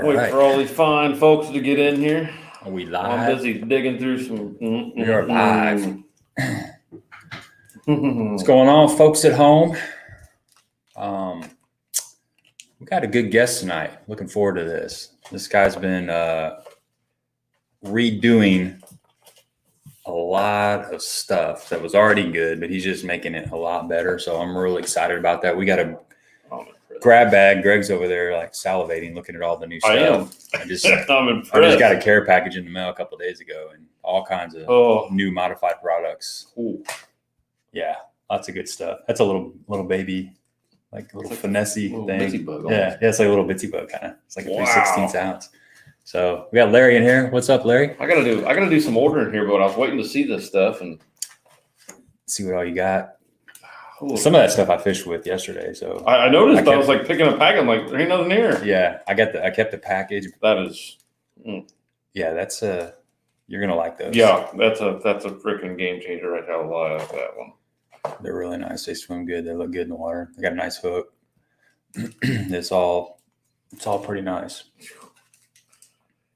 Wait for all these fine folks to get in here. Are we live? I'm busy digging through some. We are live. What's going on, folks at home? We got a good guest tonight. Looking forward to this. This guy's been redoing a lot of stuff that was already good, but he's just making it a lot better. So I'm really excited about that. We got a grab bag. Greg's over there like salivating, looking at all the new stuff. I just got a care package in the mail a couple of days ago, and all kinds of new modified products. Ooh. Yeah, lots of good stuff. That's a little baby, like a little finessey thing. Bitsy bug yeah, it's like a little bitsy bug kind of. It's like a 3/16 ounce. So we got Larry in here. What's up, Larry? I gotta do some ordering here, but I was waiting to see this stuff and see what all you got. Some of that stuff I fished with yesterday. So I noticed I was like picking a pack. I'm like, there ain't nothing here. Yeah, I kept the package. That is, yeah, that's you're gonna like those. Yeah, that's a freaking game changer right there. I like that one. They're really nice. They swim good. They look good in the water. They got a nice hook. It's all pretty nice.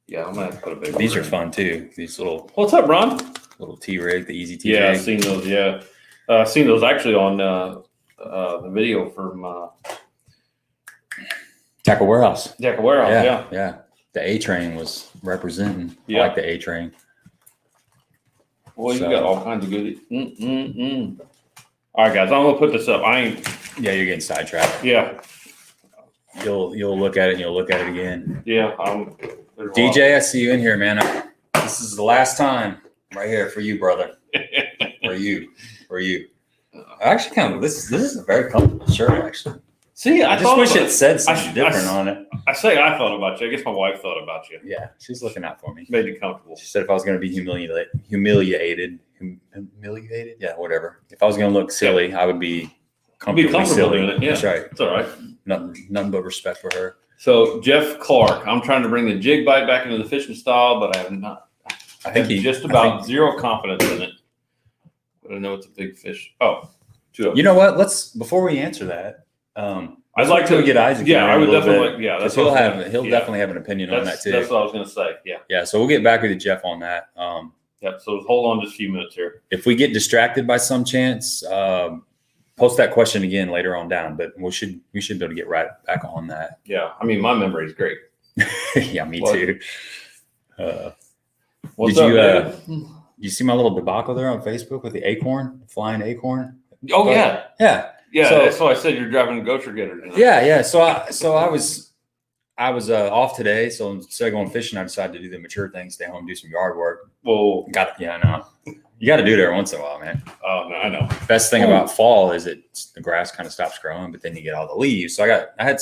Yeah, I'm gonna have to put a big. These are fun too. These little. What's up, Ron? Little T-rig, the easy T-rig. Yeah, I've seen those. Yeah, I've seen those actually on the video from Tackle Warehouse. Tackle Warehouse. Yeah. The A-Train was representing. Yeah. I like the A-Train. Well, you got all kinds of good. All right, guys, I'm gonna put this up. Yeah, you're getting sidetracked. Yeah. You'll look at it and you'll look at it again. Yeah. DJ, I see you in here, man. This is the last time right here for you, brother. For you. Actually, this is a very comfortable shirt, actually. See, I just wish it said something different on it. I thought about you. I guess my wife thought about you. Yeah, she's looking out for me. Made you comfortable. She said if I was going to be humiliated, yeah, whatever. If I was going to look silly, I would be comfortable silly. In it. Yeah, that's right. It's all right. Nothing but respect for her. So Jeff Clark, I'm trying to bring the jig bite back into the fishing style, but I have not. I have just about zero confidence in it. But I know it's a big fish. Oh, you know what? Before we answer that. I'd like to get Isaac. Yeah, I would definitely. Yeah, that's he'll definitely have an opinion on that too. That's what I was going to say. Yeah. Yeah. So we'll get back with you, Jeff, on that. Yep. So hold on just a few minutes here. If we get distracted by some chance, post that question again later on down. But we should be able to get right back on that. Yeah. I mean, my memory is great. Yeah, me too. Did you see my little debacle there on Facebook with the flying acorn? Oh yeah. Yeah. Yeah, so, that's why I said you're driving a gopher getter tonight. Yeah. So I was off today. So instead of going fishing, I decided to do the mature thing, stay home, do some yard work. Well, I know. You got to do it every once in a while, man. Oh no, I know. Best thing about fall is the grass kind of stops growing, but then you get all the leaves. So I had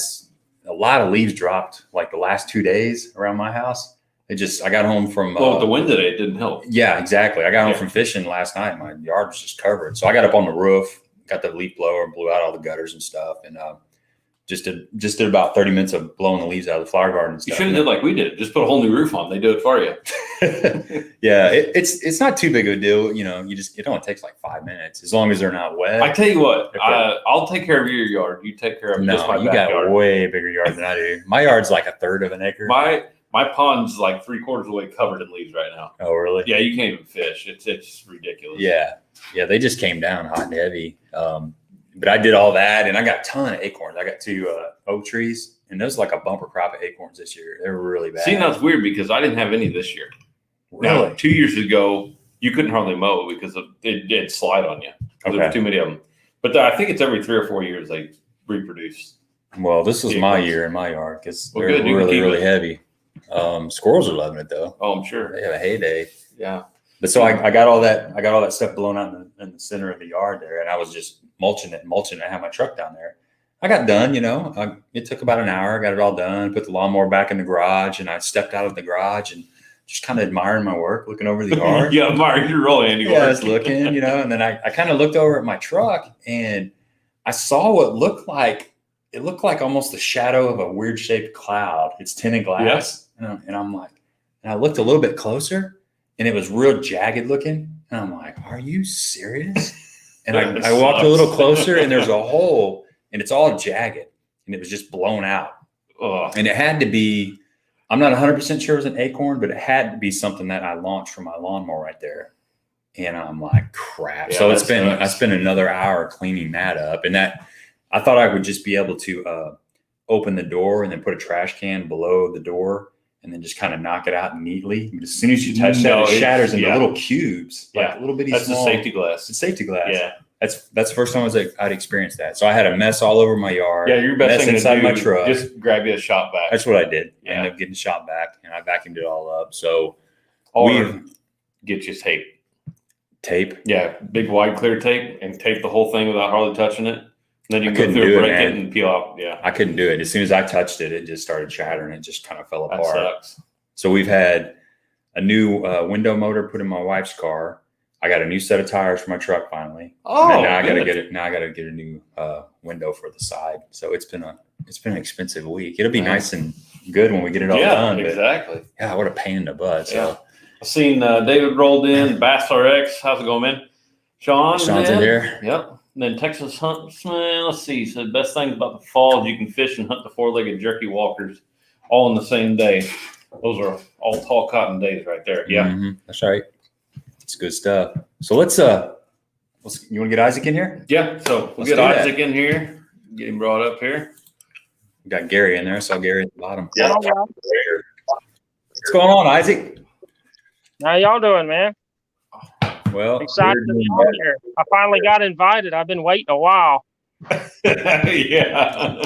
a lot of leaves dropped like the last 2 days around my house. I got home from. Well, the wind today didn't help. Yeah, exactly. I got home from fishing last night. My yard was just covered. So I got up on the roof. Got the leaf blower, blew out all the gutters and stuff, and just did about 30 minutes of blowing the leaves out of the flower garden and stuff. You should have did like we did. Just put a whole new roof on. They do it for you. Yeah, it's not too big of a deal. You know, it only takes like 5 minutes as long as they're not wet. I tell you what, I'll take care of your yard. You take care of just my backyard. You got a way bigger yard than I do. My yard's like 1/3 of an acre. My pond's like 3/4 of the way covered in leaves right now. Oh, really? Yeah, you can't even fish. It's ridiculous. Yeah, they just came down hot and heavy. But I did all that, and I got a ton of acorns. I got 2 oak trees, and those like a bumper crop of acorns this year. They were really bad. See, that's weird because I didn't have any this year. Really? Now, 2 years ago, you couldn't hardly mow because it'd slide on you. Okay. There were too many of them. But I think it's every 3 or 4 years they reproduce. Well, this was my year in my yard because they're really heavy. Squirrels are loving it though. Oh, I'm sure they have a heyday. Yeah. But so I got all that stuff blown out in the center of the yard there, and I was just mulching it. I had my truck down there. I got done, it took about an hour. I got it all done, put the lawnmower back in the garage, and I stepped out of the garage and just kind of admiring my work, looking over the yard. Yeah, admiring your real handiwork. Yeah, I was looking, and then I kind of looked over at my truck and I saw what looked like almost the shadow of a weird shaped cloud. It's tinted glass. Yes. And I'm like, and I looked a little bit closer and it was real jagged looking. And I'm like, are you serious? And I walked a little closer and there's a hole and it's all jagged and it was just blown out. And it had to be I'm not 100% sure it was an acorn, but it had to be something that I launched from my lawnmower right there. And I'm like, crap. Yeah, So I spent another hour cleaning that up, and that I thought I would just be able to open the door and then put a trash can below the door and then just kind of knock it out neatly. But as soon as you touch that, it shatters into little cubes, like little bitty That's small. the safety glass. It's safety glass. Yeah. That's the first time I'd experienced that. So I had a mess all over my yard. Yeah, your best thing inside to my do, truck. just grab you a shop vac. That's what I did. Yeah. I ended up getting the shop vac, and I vacuumed it all up. So or get you tape. Yeah, big wide clear tape, and tape the whole thing without hardly touching it. Then you can go through and break it and peel off. Yeah, I couldn't do it. As soon as I touched it, it just started shattering. It just kind of fell apart. That sucks. So we've had a new window motor put in my wife's car. I got a new set of tires for my truck finally. Oh, now I got to get it. Now I got to get a new window for the side. So it's been an expensive week. It'll be nice and good when we get it all done. Exactly. But, yeah, what a pain in the butt. So. Yeah. I've seen David rolled in. Bass RX. How's it going, man? Sean's in here. Yep. And then Texas Huntsman. Let's see. So the best thing about the fall is you can fish and hunt the four-legged jerky walkers all in the same day. Those are all tall cotton days right there. Yeah. Mm-hmm. That's right. It's good stuff. So let's you want to get Isaac in here? Yeah. So we'll get Isaac in here. Get him brought up here. We got Gary in there. I saw Gary at the bottom. Yeah. What's going on, Isaac? How y'all doing, man? Well, excited to be on here. I finally got invited. I've been waiting a while. Yeah.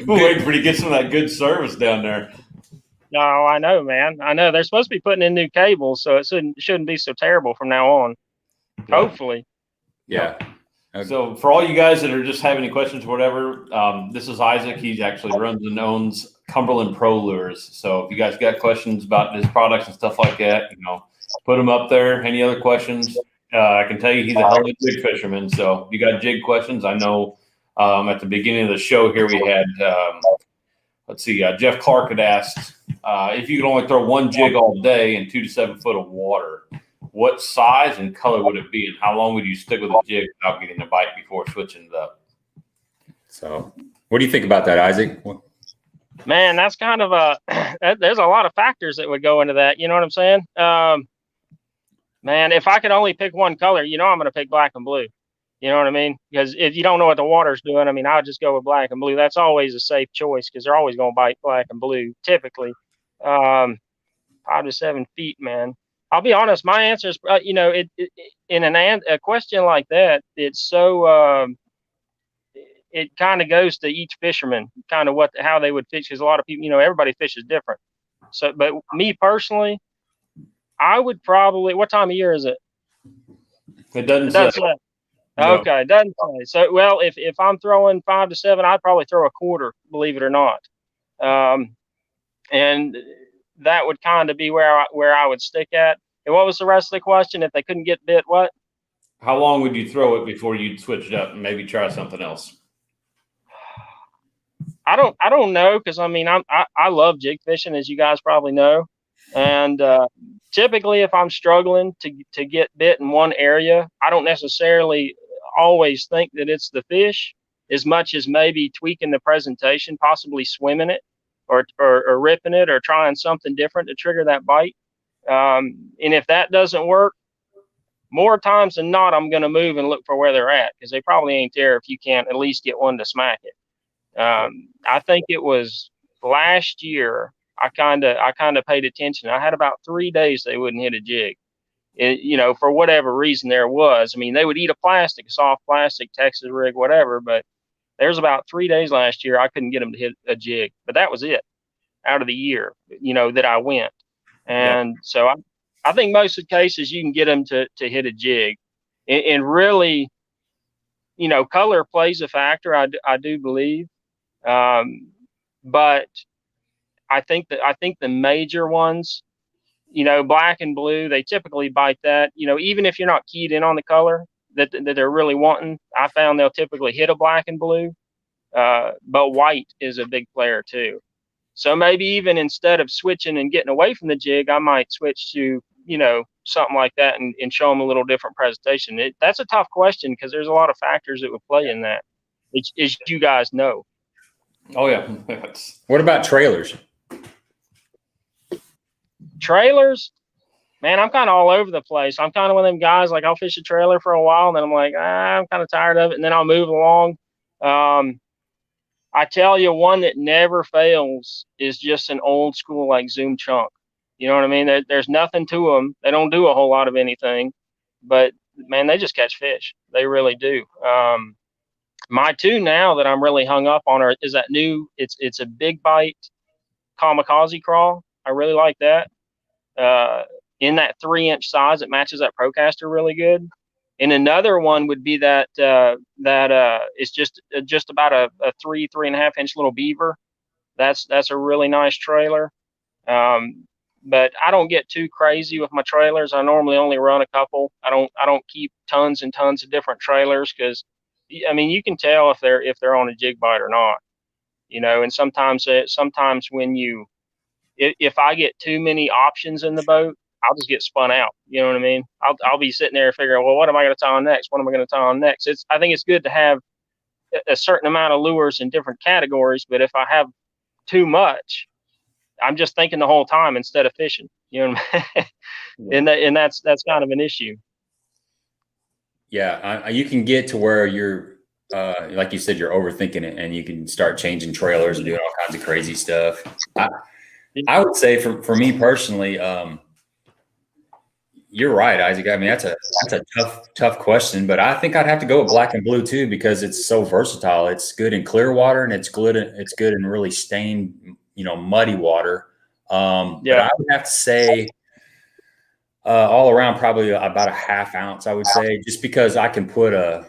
We're waiting for you to get some of that good service down there. No, I know, man. I know they're supposed to be putting in new cables, so it shouldn't be so terrible from now on. Yeah. Hopefully. Yeah. Okay. So for all you guys that are just having any questions or whatever, this is Isaac. He actually runs and owns Cumberland Pro Lures. So if you guys got questions about his products and stuff like that, put them up there. Any other questions? I can tell you he's a hell of a jig fisherman. So if you got jig questions, I know at the beginning of the show here we had, Jeff Clark had asked if you could only throw one jig all day in 2 to 7 foot of water, what size and color would it be, and how long would you stick with a jig without getting a bite before switching it up? So what do you think about that, Isaac? Man, that's kind of there's a lot of factors that would go into that. You know what I'm saying? Man, if I could only pick one color, I'm going to pick black and blue. You know what I mean? Because if you don't know what the water's doing, I would just go with black and blue. That's always a safe choice because they're always going to bite black and blue, typically. 5 to 7 feet, man. I'll be honest. My answer is, in a question like that, it's so it kind of goes to each fisherman, kind of how they would fish. Because a lot of people, everybody fishes different. So, but me personally, I would probably. What time of year is it? It doesn't say. No. Okay, doesn't say. So, well, if I'm throwing 5 to 7, I'd probably throw a quarter, believe it or not. And that would kind of be where I would stick at. And what was the rest of the question? If they couldn't get bit, what? How long would you throw it before you'd switch it up and maybe try something else? I don't know, because I love jig fishing, as you guys probably know, and typically if I'm struggling to get bit in one area, I don't necessarily always think that it's the fish as much as maybe tweaking the presentation, possibly swimming it or ripping it or trying something different to trigger that bite. And if that doesn't work, more times than not, I'm going to move and look for where they're at, because they probably ain't there if you can't at least get one to smack it. I think it was last year I kind of paid attention. I had about 3 days they wouldn't hit a jig. For whatever reason there was. They would eat a soft plastic, Texas rig, whatever, but there's about 3 days last year I couldn't get them to hit a jig. But that was it out of the year, that I went. And so I think most of the cases you can get them to hit a jig. And really, color plays a factor, I do believe. But I think the major ones, black and blue, they typically bite that. Even if you're not keyed in on the color that they're really wanting, I found they'll typically hit a black and blue. But white is a big player too. So maybe even instead of switching and getting away from the jig, I might switch to, something like that and show them a little different presentation. That's a tough question, because there's a lot of factors that would play in that, as you guys know. Oh yeah. What about trailers? Trailers, man, I'm kind of all over the place. I'm kind of one of them guys, like I'll fish a trailer for a while and then I'm like, I'm kind of tired of it. And then I'll move along. I tell you, one that never fails is just an old school, like Zoom chunk. You know what I mean? There's nothing to them. They don't do a whole lot of anything, but man, they just catch fish. They really do. My two now that I'm really hung up on is that new, it's a big bite kamikaze crawl. I really like that. In that 3-inch size, it matches that Procaster really good. And another one would be that it's just about a 3.5 inch little beaver. That's a really nice trailer. But I don't get too crazy with my trailers. I normally only run a couple. I don't keep tons and tons of different trailers because, I mean, you can tell if they're on a jig bite or not, you know. And sometimes when if I get too many options in the boat, I'll just get spun out. You know what I mean? I'll be sitting there figuring, well, what am I going to tie on next? What am I going to tie on next? I think it's good to have a certain amount of lures in different categories, but if I have too much, I'm just thinking the whole time instead of fishing. You know what I mean? and that's kind of an issue. Yeah, you can get to where you're, like you said, you're overthinking it, and you can start changing trailers and doing all kinds of crazy stuff. I would say for me personally, you're right, Isaac. I mean, that's a tough question, but I think I'd have to go with black and blue too because it's so versatile. It's good in clear water and it's good in really stained, muddy water. But I would have to say all around probably about a 1/2 ounce. I would say just because I can put a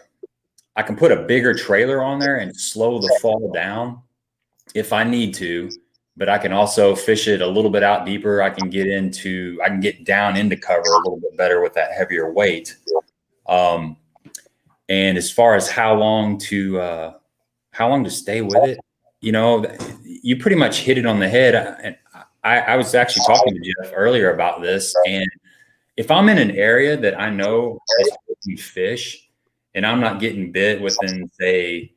bigger trailer on there and slow the fall down if I need to. But I can also fish it a little bit out deeper. I can get down into cover a little bit better with that heavier weight. And as far as how long to stay with it, you pretty much hit it on the head. And I was actually talking to Jeff earlier about this. And if I'm in an area that I know is fish and I'm not getting bit within, say,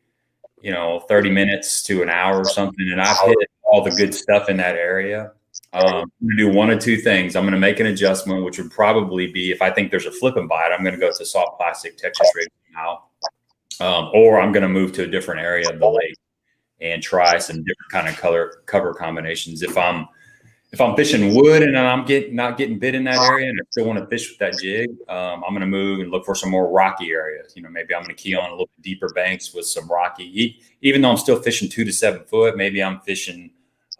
30 minutes to an hour or something, and I've hit all the good stuff in that area, I'm going to do one of two things. I'm going to make an adjustment, which would probably be if I think there's a flip and bite, I'm going to go to soft plastic Texas rig now, or I'm going to move to a different area of the lake and try some different kind of cover combinations. If I'm fishing wood and I'm not getting bit in that area and I still want to fish with that jig, I'm going to move and look for some more rocky areas. Maybe I'm going to key on a little bit deeper banks with some rocky. Even though I'm still fishing 2 to 7 foot, maybe I'm fishing.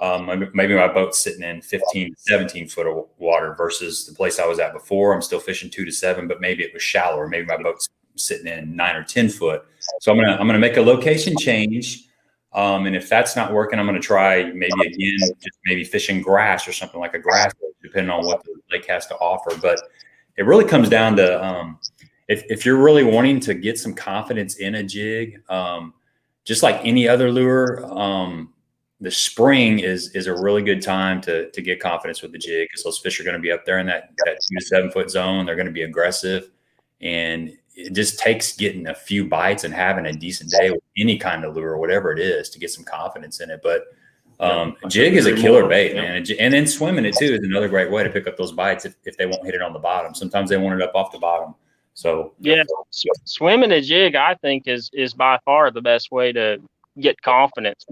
Maybe my boat's sitting in 15 to 17 foot of water versus the place I was at before. I'm still fishing 2 to 7, but maybe it was shallower. Maybe my boat's sitting in 9 or 10 foot. So I'm gonna make a location change. And if that's not working, I'm going to try maybe fishing grass or something like a grass, depending on what the lake has to offer. But it really comes down to if you're really wanting to get some confidence in a jig, just like any other lure, the spring is a really good time to get confidence with the jig because those fish are going to be up there in that 2 to 7 foot zone. They're going to be aggressive, and it just takes getting a few bites and having a decent day with any kind of lure, whatever it is, to get some confidence in it. But jig is a killer bait, man. And then swimming it too is another great way to pick up those bites if they won't hit it on the bottom. Sometimes they want it up off the bottom. So yeah, swimming a jig, I think is by far the best way to get confidence,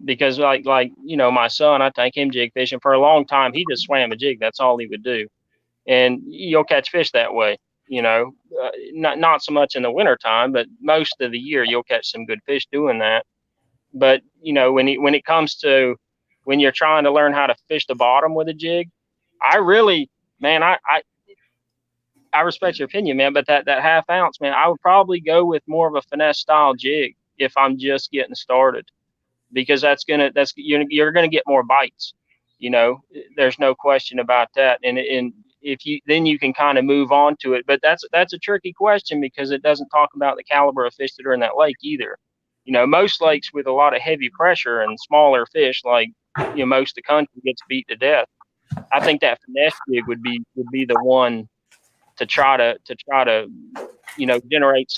because like my son, I take him jig fishing for a long time. He just swam a jig. That's all he would do. And you'll catch fish that way. Not so much in the winter time, but most of the year you'll catch some good fish doing that. But when it comes to when you're trying to learn how to fish the bottom with a jig, I really, man, I respect your opinion, man. But that 1/2 ounce, man, I would probably go with more of a finesse style jig if I'm just getting started, because you're gonna get more bites. There's no question about that. And then you can kind of move on to it. But that's a tricky question because it doesn't talk about the caliber of fish that are in that lake either. Most lakes with a lot of heavy pressure and smaller fish, like most of the country gets beat to death. I think that finesse jig would be the one to try to generate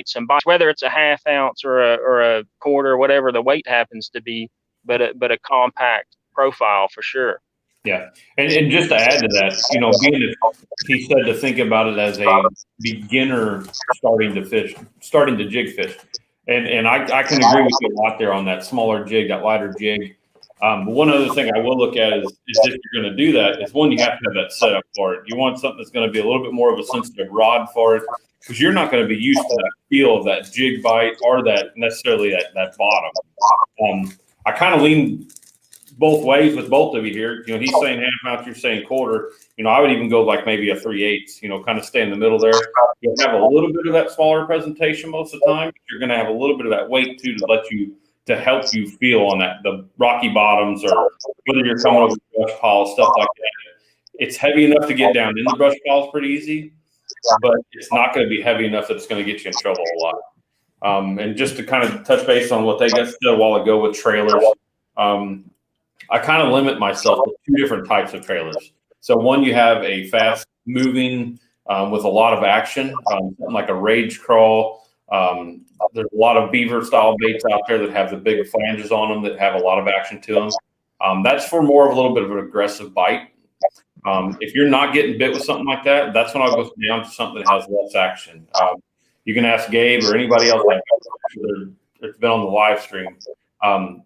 some bites, whether it's a 1/2 ounce or a quarter, whatever the weight happens to be, but a compact profile for sure. Yeah, and just to add to that, you know, being that he said to think about it as a beginner starting to jig fish, and I can agree with you a lot there on that smaller jig, that lighter jig. But one other thing I will look at is if you're going to do that, is one, you have to have that setup for it. You want something that's going to be a little bit more of a sensitive rod for it, because you're not going to be used to that feel of that jig bite or that necessarily that bottom. I kind of lean both ways with both of you here. You know, he's saying half ounce, you're saying quarter. You know, I would even go like maybe a 3/8. You know, kind of stay in the middle there. You'll have a little bit of that smaller presentation most of the time. You're going to have a little bit of that weight too to help you feel on the rocky bottoms, or whether you're coming over brush piles, stuff like that. It's heavy enough to get down in the brush piles pretty easy, but it's not going to be heavy enough that it's going to get you in trouble a lot. And just to kind of touch base on what they got said a while ago with trailers. I kind of limit myself to two different types of trailers. So one, you have a fast moving with a lot of action, something like a rage crawl. There's a lot of beaver style baits out there that have the big flanges on them that have a lot of action to them. That's for more of a little bit of an aggressive bite. If you're not getting bit with something like that, that's when I'll go down to something that has less action. You can ask Gabe or anybody else that's been on the live stream.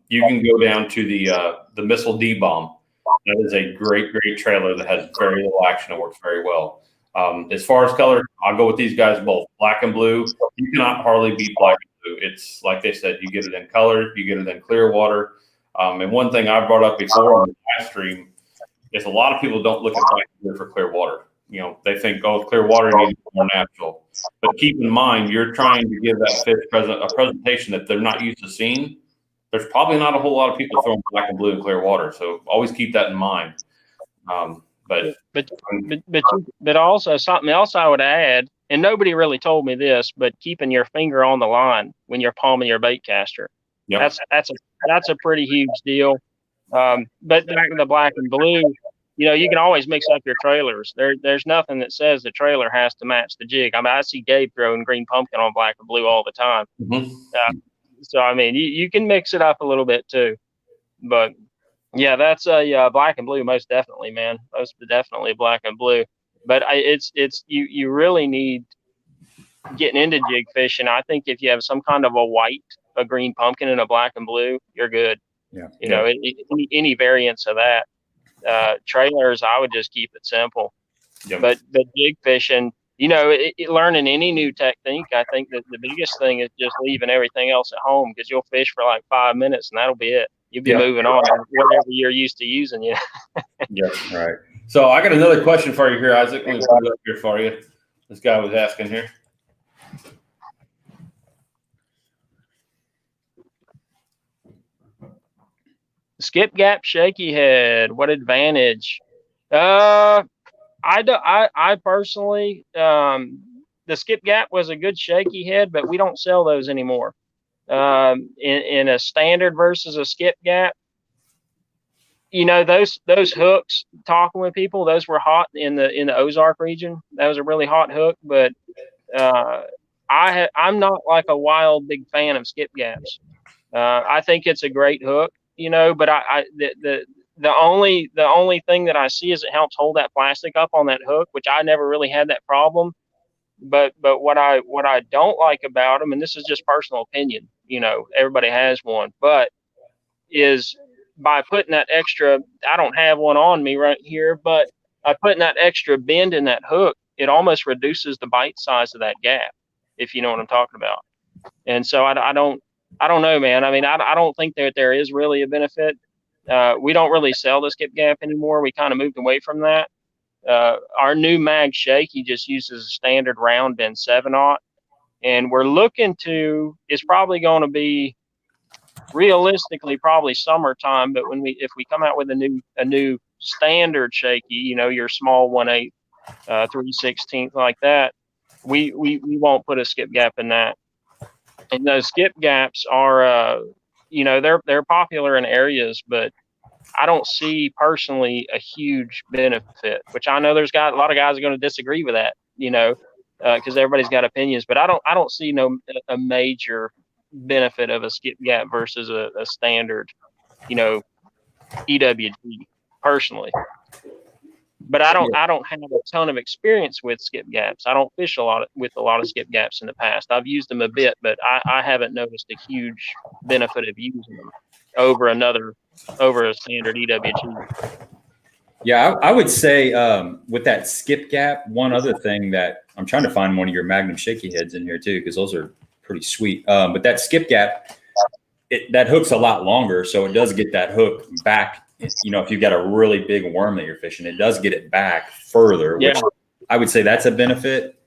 You can go down to the Missile D-Bomb. That is a great trailer that has very little action and works very well. As far as color, I'll go with these guys both. Black and blue, you cannot hardly beat black and blue. It's like they said, you get it in color, you get it in clear water. And one thing I brought up before on the live stream is a lot of people don't look at black and blue for clear water. You know, they think, oh, clear water needs to be more natural. But keep in mind, you're trying to give that fish a presentation that they're not used to seeing. There's probably not a whole lot of people throwing black and blue in clear water, so always keep that in mind. But also something else I would add, and nobody really told me this, but keeping your finger on the line when you're palming your bait caster. Yep. That's a pretty huge deal. But back to the black and blue, you know, you can always mix up your trailers. There's nothing that says the trailer has to match the jig. I mean, I see Gabe throwing green pumpkin on black and blue all the time. Mm-hmm. So, I mean, you can mix it up a little bit too, but yeah, that's black and blue. Most definitely, man. Most definitely black and blue, but you really need getting into jig fishing. I think if you have some kind of a green pumpkin and a black and blue, you're good. Yeah. You know, any variance of that, trailers, I would just keep it simple, but jig fishing, you know, learning any new technique, I think that the biggest thing is just leaving everything else at home, because you'll fish for like 5 minutes and that'll be it. You'll be moving on to whatever you're used to using. Yeah. Yeah. Right. So I got another question for you here, Isaac. Let me put it up here for you. This guy was asking here. Skip gap, shaky head. What advantage? I personally, the skip gap was a good shaky head, but we don't sell those anymore. In a standard versus a skip gap, you know, those hooks, talking with people, those were hot in the Ozark region. That was a really hot hook, but I'm not like a wild big fan of skip gaps. I think it's a great hook, you know, but the only thing that I see is it helps hold that plastic up on that hook, which I never really had that problem. But what I don't like about them, and this is just personal opinion, you know, everybody has one, but is by putting that extra, I don't have one on me right here, but by putting that extra bend in that hook, it almost reduces the bite size of that gap, if you know what I'm talking about. And so I don't know, man. I mean, I don't think that there is really a benefit. We don't really sell the skip gap anymore. We kind of moved away from that. Our new mag shake, he just uses a standard round bend 7/0, and we're looking to, it's probably going to be realistically probably summertime, but if we come out with a new standard shaky, you know, your small 1/8, 3/16 like that, we won't put a skip gap in that. And those skip gaps are, you know, they're popular in areas, but I don't see personally a huge benefit, which I know there's a lot of guys are going to disagree with that, you know, because everybody's got opinions, but I don't see a major benefit of a skip gap versus a standard, you know, EWG personally. But I don't have a ton of experience with skip gaps. I don't fish with a lot of skip gaps in the past. I've used them a bit, but I haven't noticed a huge benefit of using them over a standard EWG. Yeah, I would say with that skip gap, one other thing that I'm trying to find one of your Magnum shaky heads in here too, because those are pretty sweet. But that skip gap, that hook's a lot longer, so it does get that hook back. You know, if you've got a really big worm that you're fishing, it does get it back further, which I would say that's a benefit.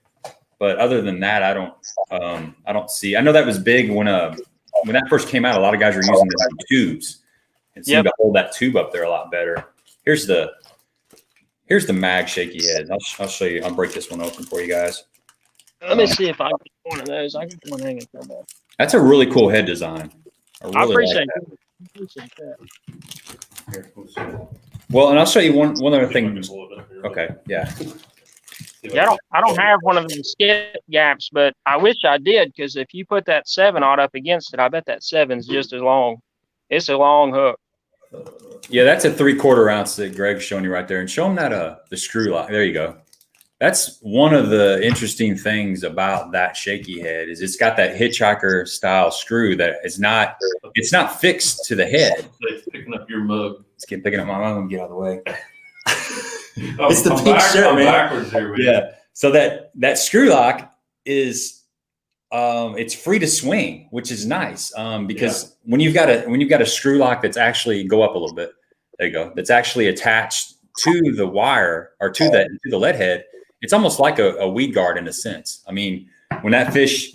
But other than that, I don't see. I know that was big when that first came out. A lot of guys were using the tubes. It seemed to hold that tube up there a lot better. Here's the mag shaky head. I'll show you. I'll break this one open for you guys. Let me see if I can get one of those. I got one hanging somewhere. That's a really cool head design. I appreciate that. Well, and I'll show you one other thing. Okay, yeah. Yeah, I don't have one of them skip gaps, but I wish I did, because if you put that 7/0 up against it, I bet that 7's just as long. It's a long hook. Yeah, that's a 3/4 ounce that Greg's showing you right there, and show him that the screw lock. There you go. That's one of the interesting things about that shaky head is it's got that hitchhiker style screw that is not, it's not fixed to the head. It's picking up your mug. It's picking up my mug. I'm gonna get out of the way. It's the pink shirt, man. Backwards here, man. Yeah. So that screw lock is it's free to swing, which is nice. Because when you've got a screw lock that's actually go up a little bit, there you go, that's actually attached to the wire or to the lead head, it's almost like a weed guard in a sense. I mean, when that fish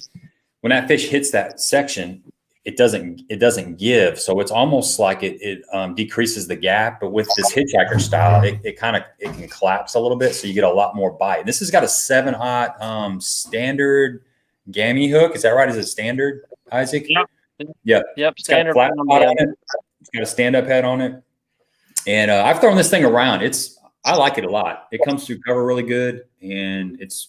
hits that section, it doesn't give. So it's almost like it decreases the gap. But with this hitchhiker style, it can collapse a little bit, so you get a lot more bite. This has got a 7/0 standard gammy hook. Is that right? Is it standard, Isaac? Yep. Yep. It's got a flat pot on it. It's got a stand-up head on it. And I've thrown this thing around. I like it a lot. It comes through cover really good, and it's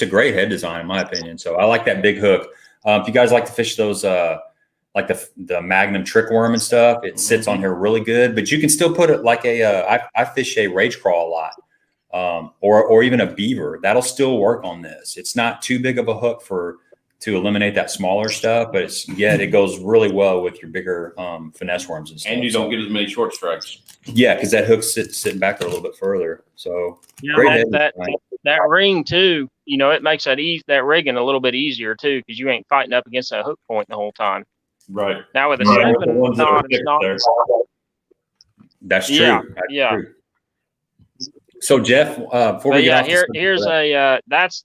a great head design in my opinion. So I like that big hook. If you guys like to fish those, like the Magnum trick worm and stuff, it sits on here really good. But you can still put it like I fish a rage crawl a lot, or even a beaver. That'll still work on this. It's not too big of a hook to eliminate that smaller stuff, but it goes really well with your bigger finesse worms and stuff. And you don't get as many short strikes. Yeah, because that hook's sitting back there a little bit further. So that ring too, it makes that rigging a little bit easier too, because you ain't fighting up against that hook point the whole time. Right. Now with a 7/0, it's not. That's true. Yeah. That's true. So Jeff, before we get off here's that's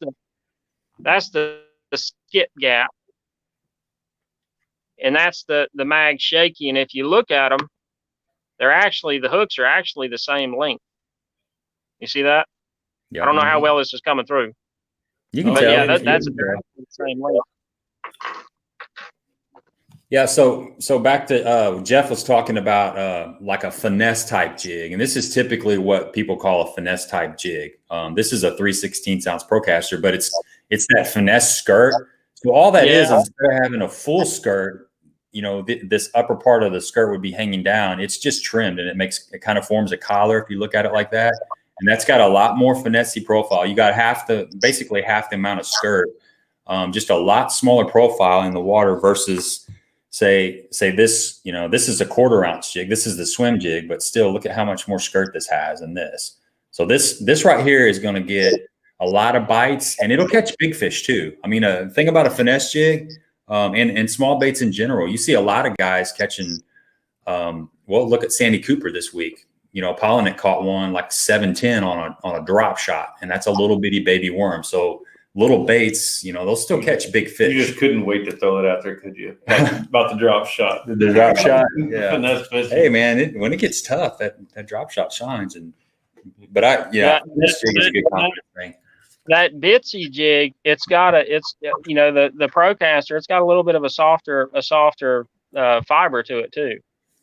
the skip gap, and that's the mag shaky. And if you look at them, the hooks are actually the same length. You see that? Yeah. I don't know how well this is coming through. You can tell. Yeah, that's the same length. Yeah, so back to Jeff was talking about like a finesse type jig, and this is typically what people call a finesse type jig. This is a 3/16 ounce Procaster, but it's that finesse skirt. So all that is instead of having a full skirt, this upper part of the skirt would be hanging down. It's just trimmed, and it kind of forms a collar if you look at it like that. And that's got a lot more finesse-y profile. You got basically half the amount of skirt, just a lot smaller profile in the water versus say this, this is a 1/4 ounce jig. This is the swim jig, but still look at how much more skirt this has than this. So this right here is going to get a lot of bites, and it'll catch big fish too. I mean, thing about a finesse jig and small baits in general, you see a lot of guys catching, look at Sandy Cooper this week. Pollinet caught one like 7-10 on a drop shot, and that's a little bitty baby worm. So little baits, they'll still catch big fish. You just couldn't wait to throw it out there, could you? About the drop shot. The drop shot. Yeah. Hey man, when it gets tough, that drop shot shines. This jig is a good confidence thing. That Bitsy jig, the Procaster, it's got a little bit of a softer fiber to it too.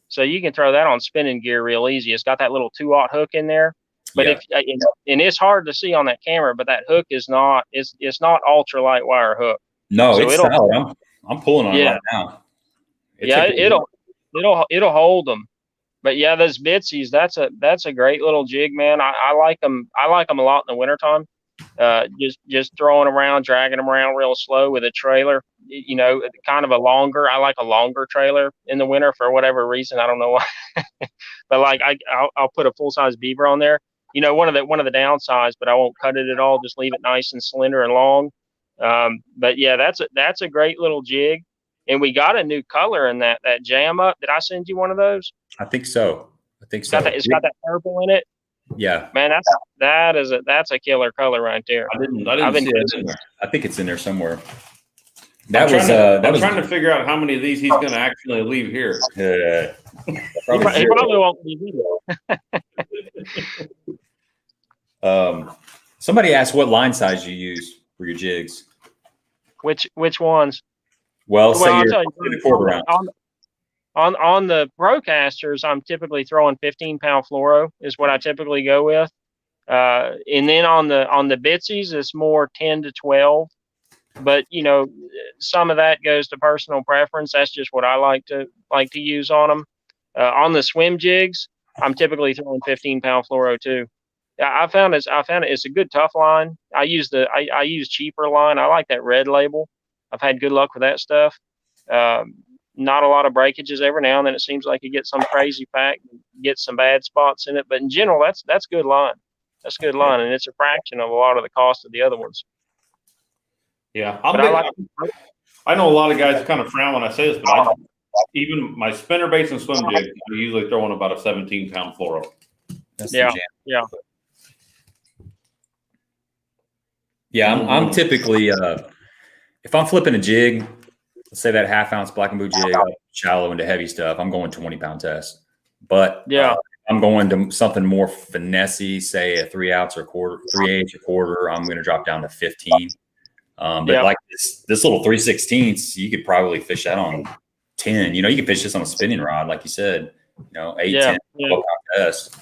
So you can throw that on spinning gear real easy. It's got that little 2/0 hook in there. But and it's hard to see on that camera, but that hook is not, it's not ultra light wire hook. No, so it's solid. I'm pulling on it right now. It'll hold them. But yeah, those bitsies, that's a great little jig, man. I like them. I like them a lot in the wintertime. Just throwing them around, dragging them around real slow with a trailer. You know, kind of a longer. I like a longer trailer in the winter for whatever reason. I don't know why, but like I'll put a full size beaver on there. You know, one of the downsides, but I won't cut it at all. Just leave it nice and slender and long. But yeah, that's a great little jig. And we got a new color in that jam up. Did I send you one of those? I think so. It's got that purple in it. Yeah, Man, that's a killer color right there. I didn't see it in there. I think it's in there somewhere. I'm trying to figure out how many of these he's going to actually leave here. He probably won't leave either. Somebody asked what line size you use for your jigs. Which ones? Well, say I'll you're tell in you, a quarter ounce. on the Procasters, I'm typically throwing 15-pound fluoro is what I typically go with. And then on the bitsies, it's more 10 to 12. But you know, some of that goes to personal preference. That's just what I like to use on them. On the swim jigs, I'm typically throwing 15-pound fluoro too. I found it's a good tough line. I use cheaper line. I like that red label. I've had good luck with that stuff. Not a lot of breakages. Every now and then it seems like you get some crazy pack, get some bad spots in it. But in general, that's good line. That's good line, and it's a fraction of a lot of the cost of the other ones. Yeah, I know a lot of guys kind of frown when I say this, but even my spinner baits and swim jigs, I usually throw in about a 17-pound fluoro. Yeah, I'm typically if I'm flipping a jig, let's say that half-ounce black and blue jig, shallow into heavy stuff, I'm going 20-pound test. But I'm going to something more finessey, say a 3/8 or a quarter. I'm going to drop down to 15. But like this little 3/16, you could probably fish that on 10. You know, you can fish this on a spinning rod, like you said. You know, 8, 10, 12-pound test.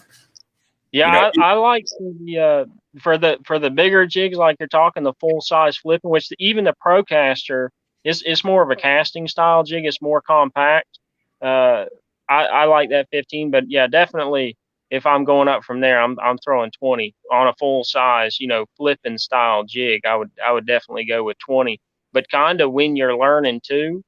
Yeah, you know, I like the for the bigger jigs, like you're talking the full size flipping, which even the Procaster is more of a casting style jig. It's more compact. I like that 15, but yeah, definitely if I'm going up from there, I'm throwing 20 on a full size, you know, flipping style jig. I would definitely go with 20. But kind of when you're learning too,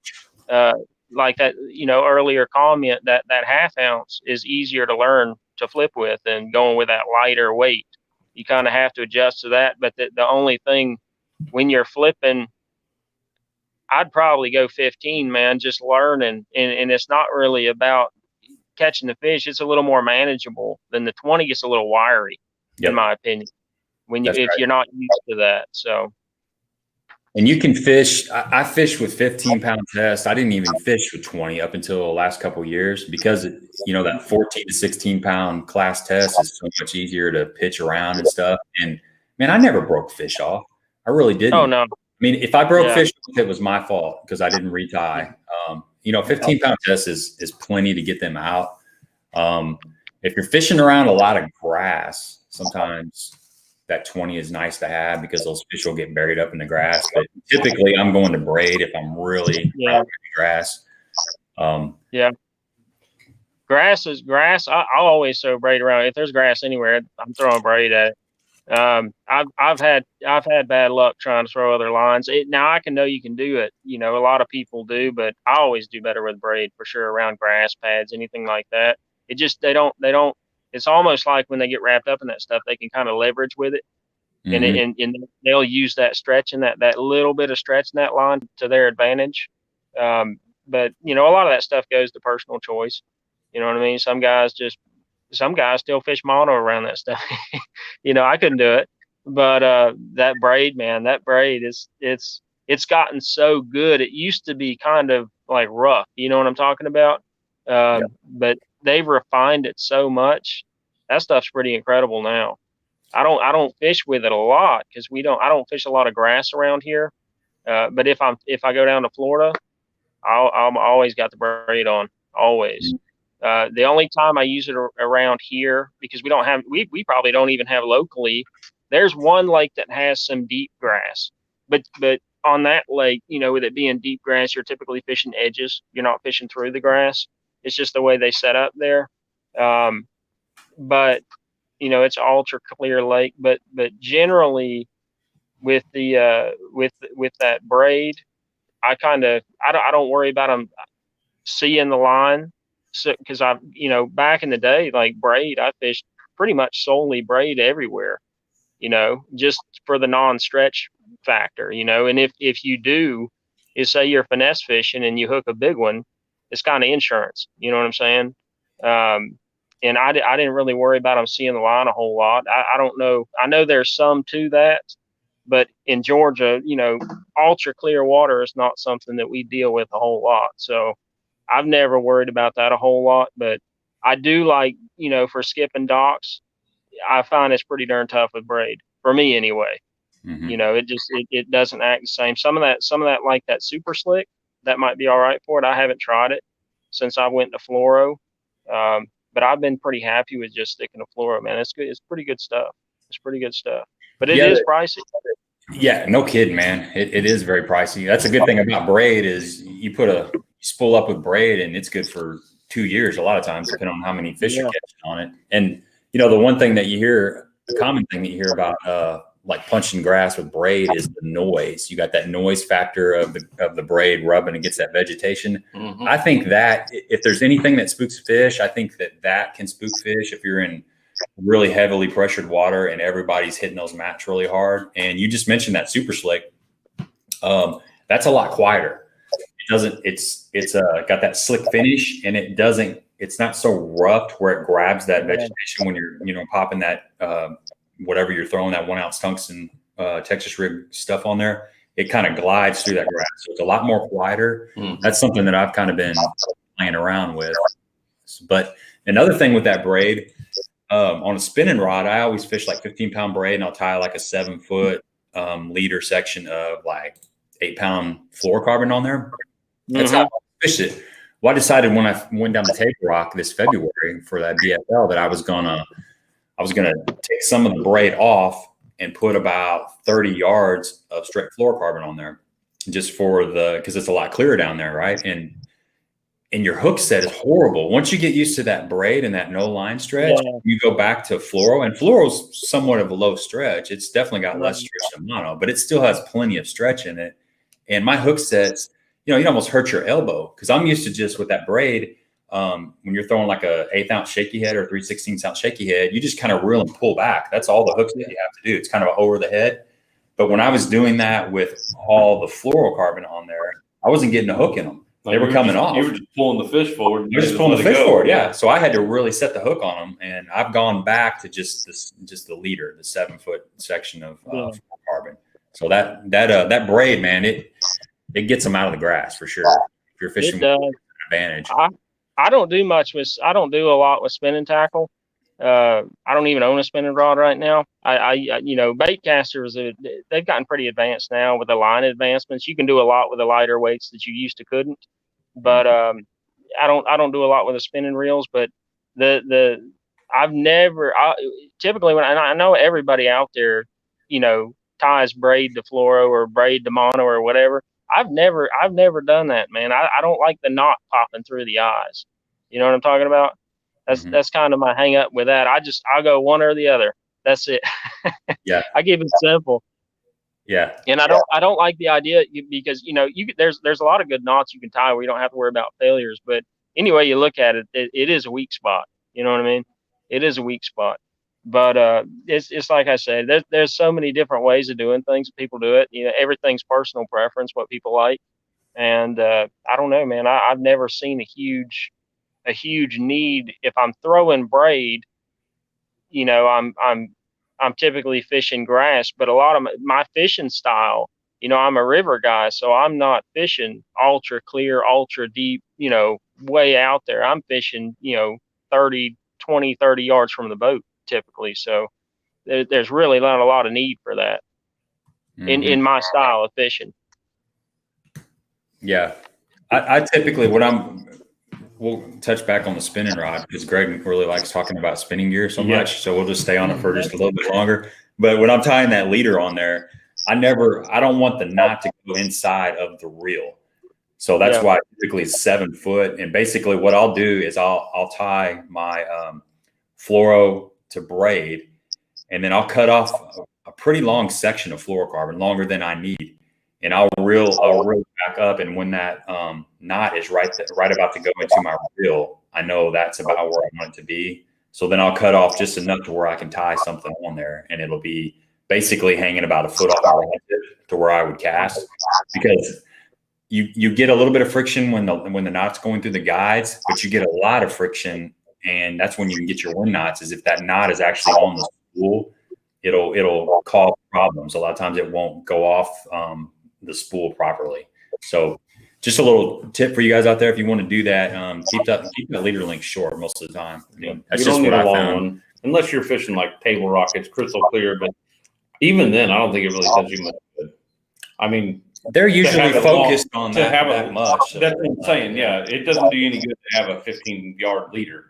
like that, you know, earlier comment that half ounce is easier to learn to flip with than going with that lighter weight. You kind of have to adjust to that. But the only thing when you're flipping, I'd probably go 15, man, just learning. And it's not really about catching the fish. It's a little more manageable than the 20 gets a little wiry, in my opinion, if you're not used to that. So. And you can fish. I fished with 15-pound test. I didn't even fish with 20 up until the last couple of years because, you know, that 14 to 16-pound class test is so much easier to pitch around and stuff. And man, I never broke fish off. I really didn't. Oh no. I mean, if I broke fish off, it was my fault because I didn't retie. You know, 15-pound test is plenty to get them out. If you're fishing around a lot of grass, sometimes that 20 is nice to have because those fish will get buried up in the grass. But typically I'm going to braid if I'm really grass. Grass is grass. I'll always throw braid around. If there's grass anywhere, I'm throwing braid at it. I've had bad luck trying to throw other lines. Now I can know you can do it. You know, a lot of people do, but I always do better with braid for sure around grass pads, anything like that. It just, they don't, it's almost like when they get wrapped up in that stuff, they can kind of leverage with it. And they'll use that stretch and that little bit of stretch in that line to their advantage. But you know, a lot of that stuff goes to personal choice. You know what I mean? Some guys still fish mono around that stuff. You know, I couldn't do it, but that braid, man, it's gotten so good. It used to be kind of like rough. You know what I'm talking about? But they've refined it so much. That stuff's pretty incredible now. I don't fish with it a lot because I don't fish a lot of grass around here. But if I go down to Florida, I'm always got the braid on, always. The only time I use it around here, because we probably don't even have locally. There's one lake that has some deep grass, but on that lake, you know, with it being deep grass, you're typically fishing edges. You're not fishing through the grass. It's just the way they set up there. But it's ultra clear lake. But generally with the with that braid, I don't worry about them seeing the line. So, because back in the day, like braid, I fished pretty much solely braid everywhere, just for the non-stretch factor, and if you do is say you're finesse fishing and you hook a big one, it's kind of insurance, you know what I'm saying? And I didn't really worry about them seeing the line a whole lot. I don't know. I know there's some to that, but in Georgia, ultra clear water is not something that we deal with a whole lot. So I've never worried about that a whole lot, but I do like, for skipping docks, I find it's pretty darn tough with braid for me anyway. Mm-hmm. It doesn't act the same. Some of that like that super slick, that might be all right for it. I haven't tried it since I went to fluoro. But I've been pretty happy with just sticking to fluoro, man. It's good. It's pretty good stuff. But it is pricey. Yeah, no kidding, man. It is very pricey. That's a good thing about braid is you spool up with braid and it's good for 2 years a lot of times, depending on how many fish you're catching on it. And the one thing that you hear, the common thing that you hear about like punching grass with braid is the noise. You got that noise factor of the braid rubbing against that vegetation. Mm-hmm. I think that if there's anything that spooks fish, I think that can spook fish if you're in really heavily pressured water and everybody's hitting those mats really hard. And you just mentioned that super slick. That's a lot quieter. It's got that slick finish, and it's not so rough where it grabs that vegetation when you're popping that whatever you're throwing, that 1 ounce tungsten Texas rig stuff on there. It kind of glides through that grass, so it's a lot more quieter. That's something that I've kind of been playing around with. But another thing with that braid, on a spinning rod, I always fish like 15-pound braid, and I'll tie like a 7-foot leader section of like 8-pound fluorocarbon on there. That's how I fished it. Well, I decided when I went down the Table Rock this February for that BFL that I was gonna take some of the braid off and put about 30 yards of straight fluorocarbon on there, just because it's a lot clearer down there, right? And your hook set is horrible. Once you get used to that braid and that no line stretch, you go back to fluoro, and fluoro's somewhat of a low stretch. It's definitely got less stretch than mono, but it still has plenty of stretch in it. And my hook sets, you'd almost hurt your elbow, because I'm used to just with that braid, when you're throwing like a 1/8 ounce shaky head or 3/16 ounce shaky head, you just kind of reel and pull back. That's all the hooks that you have to do. It's kind of over the head. But when I was doing that with all the fluorocarbon on there, I wasn't getting a hook in them. They were coming off. You were just pulling the fish forward. You're just pulling the fish forward, yeah. So I had to really set the hook on them, and I've gone back to just the leader, the 7-foot section of fluorocarbon. So that braid, man, it gets them out of the grass for sure. If you're fishing with an advantage. I don't do a lot with spinning tackle. I don't even own a spinning rod right now. Bait casters, they've gotten pretty advanced now with the line advancements. You can do a lot with the lighter weights that you used to couldn't. But I don't do a lot with the spinning reels. But typically when I know everybody out there, ties braid to fluoro or braid to mono or whatever. I've never done that, man. I don't like the knot popping through the eyes. You know what I'm talking about? That's kind of my hang up with that. I'll go one or the other. That's it. Yeah. I keep it simple. Yeah. And I don't like the idea because there's a lot of good knots you can tie where you don't have to worry about failures. But anyway, you look at it, it is a weak spot. You know what I mean? It is a weak spot. But it's like I said, there's so many different ways of doing things. People do it. Everything's personal preference, what people like. And I don't know, man. I've never seen a huge need. If I'm throwing braid, I'm typically fishing grass, but a lot of my fishing style, I'm a river guy, so I'm not fishing ultra clear, ultra deep, way out there. I'm fishing, 30 yards from the boat typically. So there's really not a lot of need for that in my style of fishing. Yeah. I typically, we'll touch back on the spinning rod because Greg really likes talking about spinning gear so much. So we'll just stay on it for just a little bit longer. But when I'm tying that leader on there, I don't want the knot to go inside of the reel. So that's why typically it's 7 foot. And basically what I'll do is I'll tie my fluoro to braid, and then I'll cut off a pretty long section of fluorocarbon, longer than I need. And I'll reel back up. And when that knot is right about to go into my reel, I know that's about where I want it to be. So then I'll cut off just enough to where I can tie something on there, and it'll be basically hanging about a foot off my rod tip to where I would cast. Because you get a little bit of friction when the knot's going through the guides, but you get a lot of friction, and that's when you can get your wind knots. Is if that knot is actually on the spool, it'll cause problems. A lot of times it won't go off the spool properly. So just a little tip for you guys out there: if you want to do that, keep that leader link short most of the time. I mean, that's just what I found. Unless you're fishing like table rock, it's crystal clear. But even then, I don't think it really does you much good. I mean, they're usually focused on that much. That's what I'm saying. Yeah, it doesn't do you any good to have a 15-yard leader.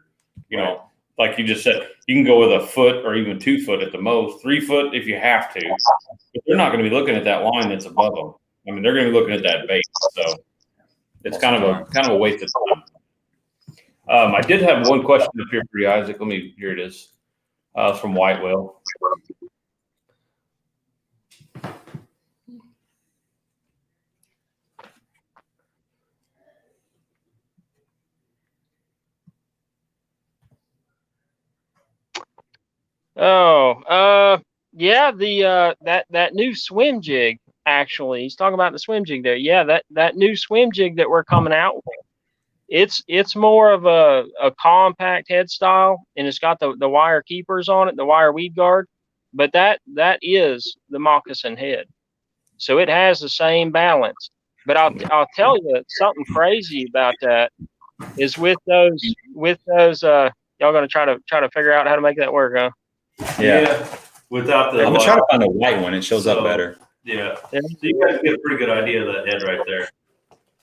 You know, like you just said, you can go with a foot or even 2 foot at the most, 3 foot if you have to. But they're not going to be looking at that line that's above them. I mean, they're going to be looking at that bait. So it's kind of a waste of time. I did have one question up here for you, Isaac. Here it is. It's from White Whale. Yeah, that new swim jig, actually. He's talking about the swim jig there. Yeah, that new swim jig that we're coming out with. It's more of a compact head style, and it's got the wire keepers on it, the wire weed guard, but that is the moccasin head. So it has the same balance. But I'll tell you something crazy about that is with those y'all gonna try to figure out how to make that work, huh? Yeah. Without the I'm gonna try to find a white one. It shows up better. Yeah. So you guys get a pretty good idea of that head right there.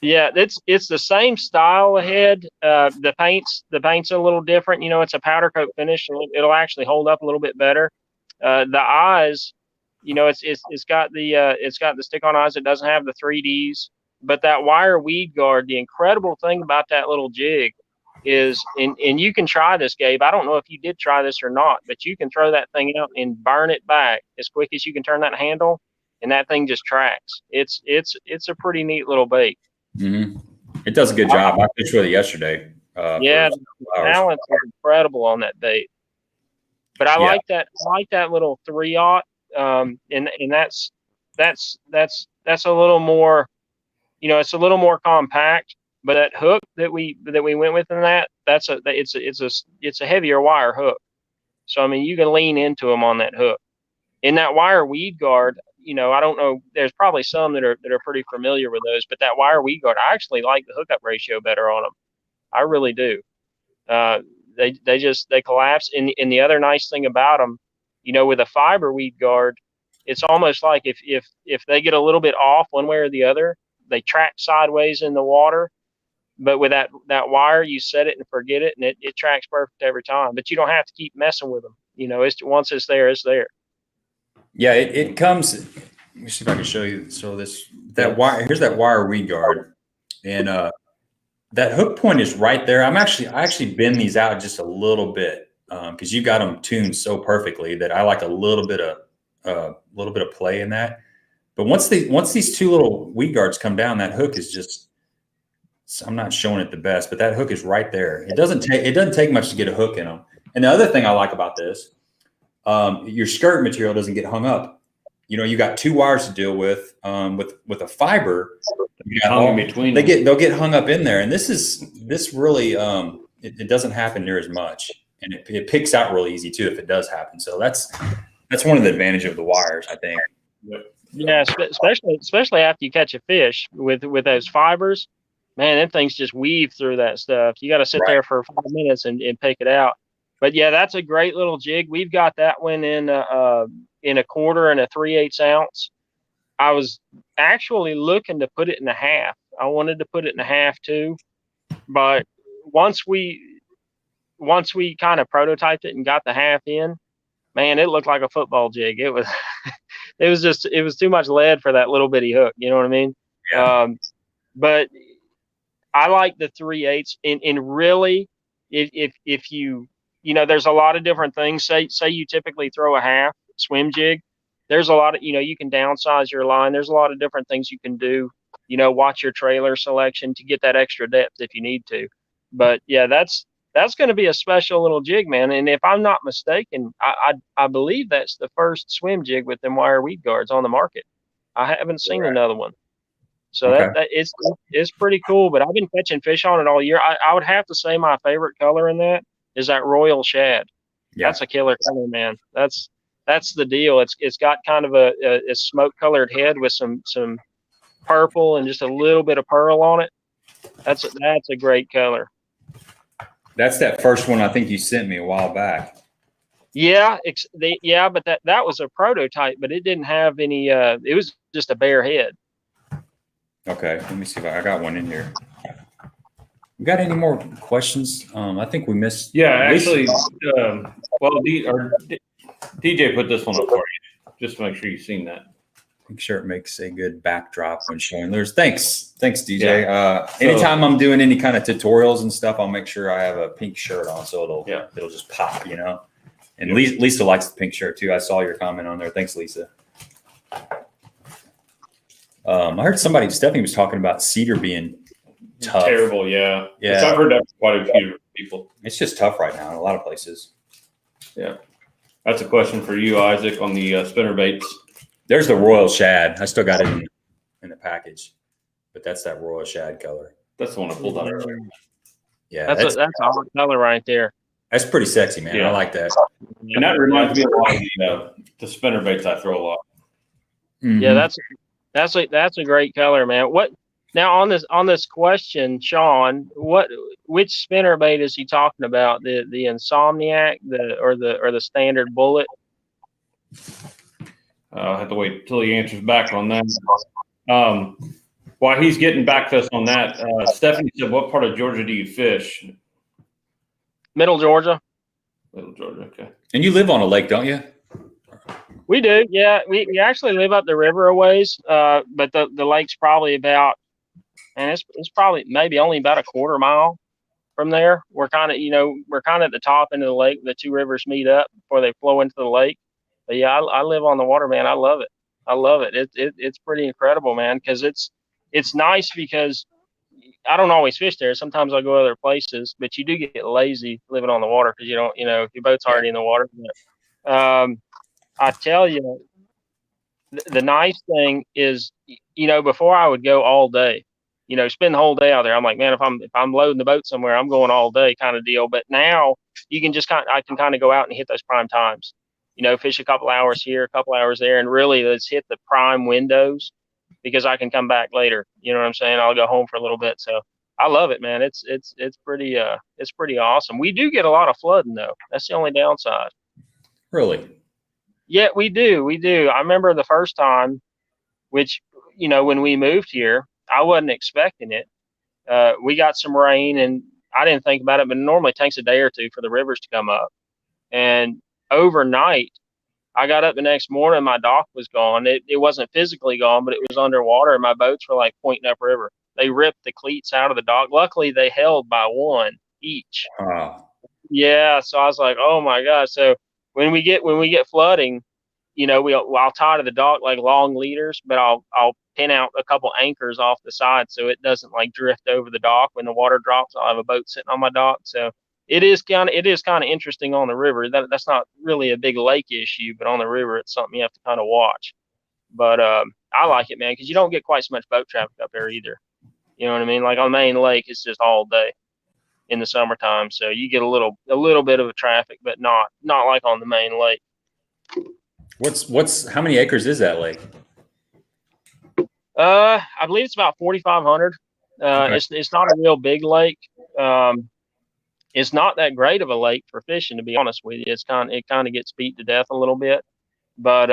Yeah, it's the same style of head. The paint's a little different. You know, it's a powder coat finish. So it'll actually hold up a little bit better. The eyes, you know, it's got the stick-on eyes. It doesn't have the 3Ds. But that wire weed guard, the incredible thing about that little jig is, and you can try this, Gabe. I don't know if you did try this or not, but you can throw that thing out and burn it back as quick as you can turn that handle, and that thing just tracks. It's a pretty neat little bait. Mm-hmm. It does a good job. I fished with it yesterday. Yeah, the balance is incredible on that bait. But I like that. I like that little 3/0, and that's a little more. You know, it's a little more compact. But that hook that we went with in it's a heavier wire hook. So I mean, you can lean into them on that hook. In that wire weed guard, you know, I don't know. There's probably some that are pretty familiar with those, but that wire weed guard, I actually like the hookup ratio better on them. I really do. They collapse. And the other nice thing about them, you know, with a fiber weed guard, it's almost like if they get a little bit off one way or the other, they track sideways in the water. But with that wire, you set it and forget it, and it tracks perfect every time. But you don't have to keep messing with them. You know, once it's there, it's there. Yeah, it comes. Let me see if I can show you. So that wire, here's that wire weed guard, and that hook point is right there. I actually bend these out just a little bit because you got them tuned so perfectly that I like a little bit of play in that. But once these two little weed guards come down, that hook is just. I'm not showing it the best, but that hook is right there. It doesn't take much to get a hook in them. And the other thing I like about this, your skirt material doesn't get hung up. You know, you got 2 wires to deal with a fiber. Hung in between. They'll get hung up in there, and this really it doesn't happen near as much, and it picks out really easy too if it does happen. So that's one of the advantages of the wires, I think. Yeah, especially after you catch a fish with those fibers. Man, them things just weave through that stuff. You got to sit there for 5 minutes and pick it out. But yeah, that's a great little jig. We've got that one in a 1/4 and a 3/8 ounce. I was actually looking to put it in a half. I wanted to put it in a half too, but once we kind of prototyped it and got the half in, man, it looked like a football jig. It was it was too much lead for that little bitty hook. You know what I mean? Yeah. But I like the 3/8, and really, if you there's a lot of different things. Say you typically throw a half swim jig. There's a lot of you can downsize your line. There's a lot of different things you can do. Watch your trailer selection to get that extra depth if you need to. But yeah, that's going to be a special little jig, man. And if I'm not mistaken, I believe that's the first swim jig with them wire weed guards on the market. I haven't seen another one. So Okay. that it's pretty cool. But I've been catching fish on it all year. I would have to say my favorite color in that is that royal shad. Yeah. That's a killer color, man. That's the deal. It's got kind of a smoke colored head with some purple and just a little bit of pearl on it. That's a great color. That's that first one I think you sent me a while back. Yeah, but that was a prototype, but it didn't have any. It was just a bare head. Okay, let me see if I got one in here. We got any more questions? I think we missed. Yeah, actually, well, DJ put this one up for you, just to make sure you've seen that. Make sure it makes a good backdrop when showing lures. Thanks, DJ. Yeah. Anytime I'm doing any kind of tutorials and stuff, I'll make sure I have a pink shirt on, so it'll just pop, And Lisa likes the pink shirt too. I saw your comment on there. Thanks, Lisa. I heard Stephanie was talking about cedar being tough. Terrible, yeah. Yeah. I've heard that from quite a few people. It's just tough right now in a lot of places. Yeah. That's a question for you, Isaac, on the spinner baits. There's the royal shad. I still got it in the package, but that's that royal shad color. That's the one I pulled out earlier. Yeah, that's a hot color right there. That's pretty sexy, man. Yeah. I like that. And that reminds me a lot of the spinner baits I throw a lot. Mm-hmm. Yeah, that's a great color, man. What now on this question, Sean? Which spinner bait is he talking about? The Insomniac, or the standard bullet? I'll have to wait till he answers back on that. While he's getting back to us on that, Stephanie said, "What part of Georgia do you fish?" Middle Georgia. Middle Georgia, okay. And you live on a lake, don't you? We do, yeah. We actually live up the river a ways, but the lake's probably about, and it's probably maybe only about a quarter mile from there. We're kind of at the top end of the lake. The two rivers meet up before they flow into the lake. But yeah, I live on the water, man. I love it. It's pretty incredible, man, because it's nice because I don't always fish there. Sometimes I'll go other places, but you do get lazy living on the water because you don't, if your boat's already in the water. But, I tell you, the nice thing is, before I would go all day, spend the whole day out there. I'm like, man, if I'm loading the boat somewhere, I'm going all day kind of deal. But now you can I can kind of go out and hit those prime times. Fish a couple hours here, a couple hours there, and really let's hit the prime windows because I can come back later. You know what I'm saying? I'll go home for a little bit. So I love it, man. It's pretty awesome. We do get a lot of flooding though. That's the only downside. Really? Yeah, we do. I remember the first time, which when we moved here, I wasn't expecting it. We got some rain, and I didn't think about it, but it normally takes a day or two for the rivers to come up. And overnight, I got up the next morning, my dock was gone. It wasn't physically gone, but it was underwater, and my boats were like pointing upriver. They ripped the cleats out of the dock. Luckily, they held by one each. Yeah, so I was like, oh my gosh. So when we get flooding, I'll tie to the dock like long leaders, but I'll pin out a couple anchors off the side so it doesn't like drift over the dock when the water drops. I'll have a boat sitting on my dock. So it is kind of interesting on the river. That's not really a big lake issue, but on the river, it's something you have to kind of watch. But I like it, man, because you don't get quite so much boat traffic up there either. You know what I mean? Like on Main Lake, it's just all day in the summertime, so you get a little bit of a traffic, but not like on the Main Lake. How many acres is that lake? I believe it's about 4,500. Okay. It's not a real big lake. It's not that great of a lake for fishing, to be honest with you. It kind of gets beat to death a little bit, but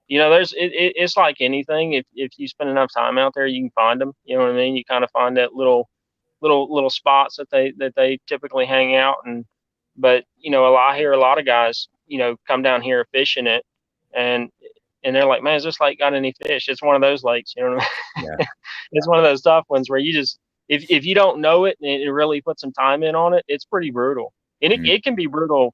it's like anything. If you spend enough time out there, you can find them. You know what I mean? You kind of find that little spots that they typically hang out. But I hear a lot of guys come down here fishing it, and they're like, man, is this lake got any fish? It's one of those lakes, you know what I mean? Yeah. It's one of those tough ones where you just if you don't know it and really put some time in on it, it's pretty brutal. And it can be brutal,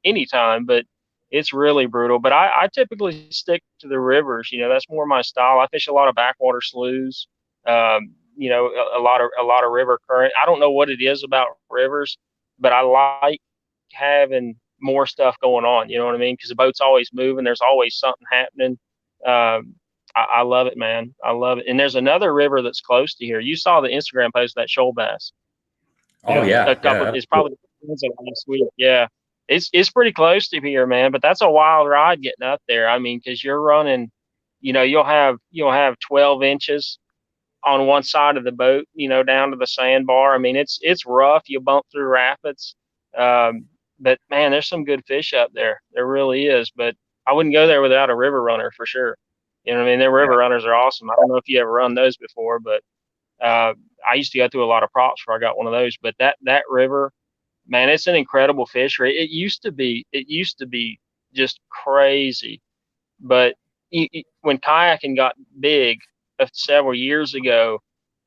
anytime, but it's really brutal. But I typically stick to the rivers. That's more my style. I fish a lot of backwater sloughs. A lot of river current. I don't know what it is about rivers, but I like having more stuff going on. You know what I mean? Because the boat's always moving. There's always something happening. I love it, man. I love it. And there's another river that's close to here. You saw the Instagram post of that shoal bass. Oh yeah, a couple. It's probably last week. Yeah, it's pretty close to here, man. But that's a wild ride getting up there. I mean, because you're running, you'll have 12 inches on one side of the boat, down to the sandbar. I mean, it's rough. You bump through rapids. But man, there's some good fish up there. There really is. But I wouldn't go there without a river runner for sure. You know what I mean? Their river runners are awesome. I don't know if you ever run those before, but I used to go through a lot of props before I got one of those. But that river, man, it's an incredible fishery. It used to be just crazy. But when kayaking got big several years ago,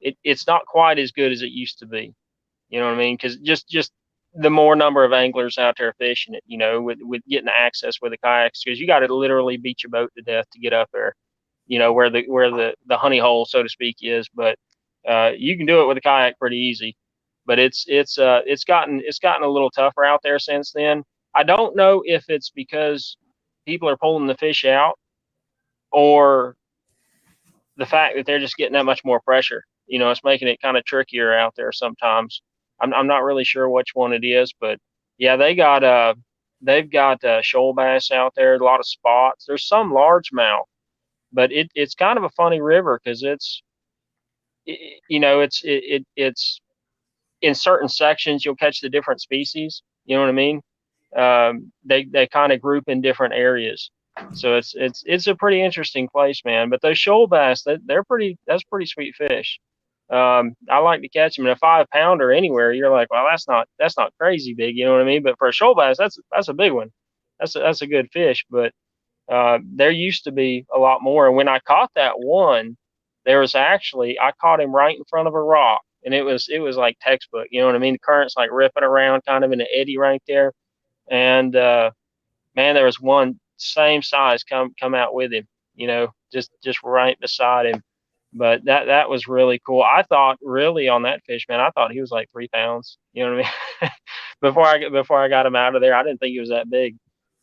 it's not quite as good as it used to be. You know what I mean? Because just the more number of anglers out there fishing it, with getting access with the kayaks, because you got to literally beat your boat to death to get up there, where the honey hole, so to speak, is. But you can do it with a kayak pretty easy. But it's gotten a little tougher out there since then. I don't know if it's because people are pulling the fish out, or the fact that they're just getting that much more pressure. It's making it kind of trickier out there sometimes. I'm not really sure which one it is, but yeah, they've got shoal bass out there, a lot of spots. There's some largemouth, but it's kind of a funny river because it's in certain sections you'll catch the different species. You know what I mean? They kind of group in different areas, so it's a pretty interesting place, man. But those shoal bass, that's pretty sweet fish. I like to catch them in a 5-pounder anywhere. You're like, well, that's not crazy big, you know what I mean? But for a shoal bass, that's a big one. That's a good fish. But there used to be a lot more. And when I caught that one, I caught him right in front of a rock, and it was like textbook, you know what I mean? The current's like ripping around, kind of in an eddy right there. And man, there was one same size come out with him, just right beside him. But that was really cool. I thought really on that fish, man, I thought he was like 3 pounds. You know what I mean? before I got him out of there, I didn't think he was that big.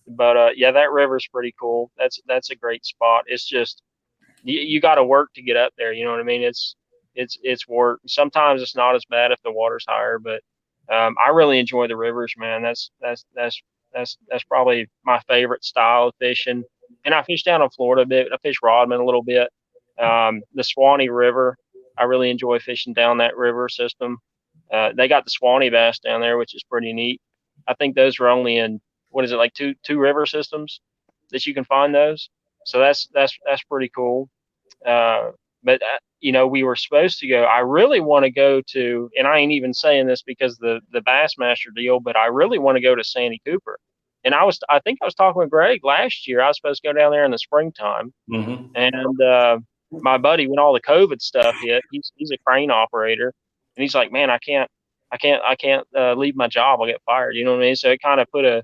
But yeah, that river's pretty cool. That's a great spot. It's just you got to work to get up there. You know what I mean? It's work. Sometimes it's not as bad if the water's higher, but I really enjoy the rivers, man. That's probably my favorite style of fishing. And I fish down in Florida a bit. I fish Rodman a little bit. The Swanee River, I really enjoy fishing down that river system. They got the Swanee bass down there, which is pretty neat. I think those are only in, what is it, like two river systems that you can find those. So that's pretty cool. But we were supposed to go. I really want to go to, and I ain't even saying this because the Bassmaster deal, but I really want to go to Sandy Cooper. And I think I was talking with Greg last year. I was supposed to go down there in the springtime, and my buddy, when all the COVID stuff hit, he's a crane operator, and he's like, man, I can't leave my job. I'll get fired. You know what I mean? So it kind of put a